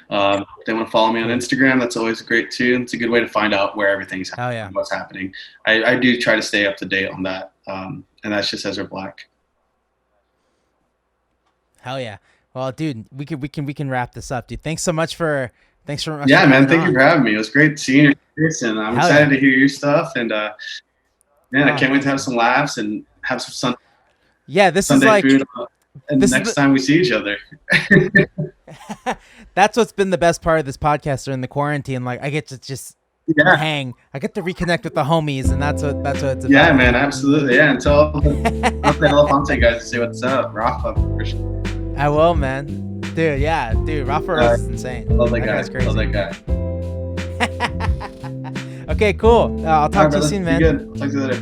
If they want to follow me on Instagram, that's always great too. It's a good way to find out where everything's happening, what's happening. I do try to stay up to date on that, and that's just Ezra Black. Hell yeah! Well, dude, we can wrap this up, dude. Thanks so much for. Yeah, man. Thank you for having me. It was great seeing your face, and I'm excited to hear your stuff. And man, I can't wait to have some laughs and have some this Sunday is like food. And next time we see each other. That's what's been the best part of this podcast during the quarantine. Like I get to just hang. I get to reconnect with the homies, and that's what it's about. Yeah, man, absolutely. Yeah, and tell the Dante Elephante guys to say what's up. Rafa, for sure. I will, man. Dude, yeah, dude, Rafa is insane. Love that guy. Guy's crazy. Love that guy. Okay, cool. I'll talk to you soon, man. Good. I'll talk to you later.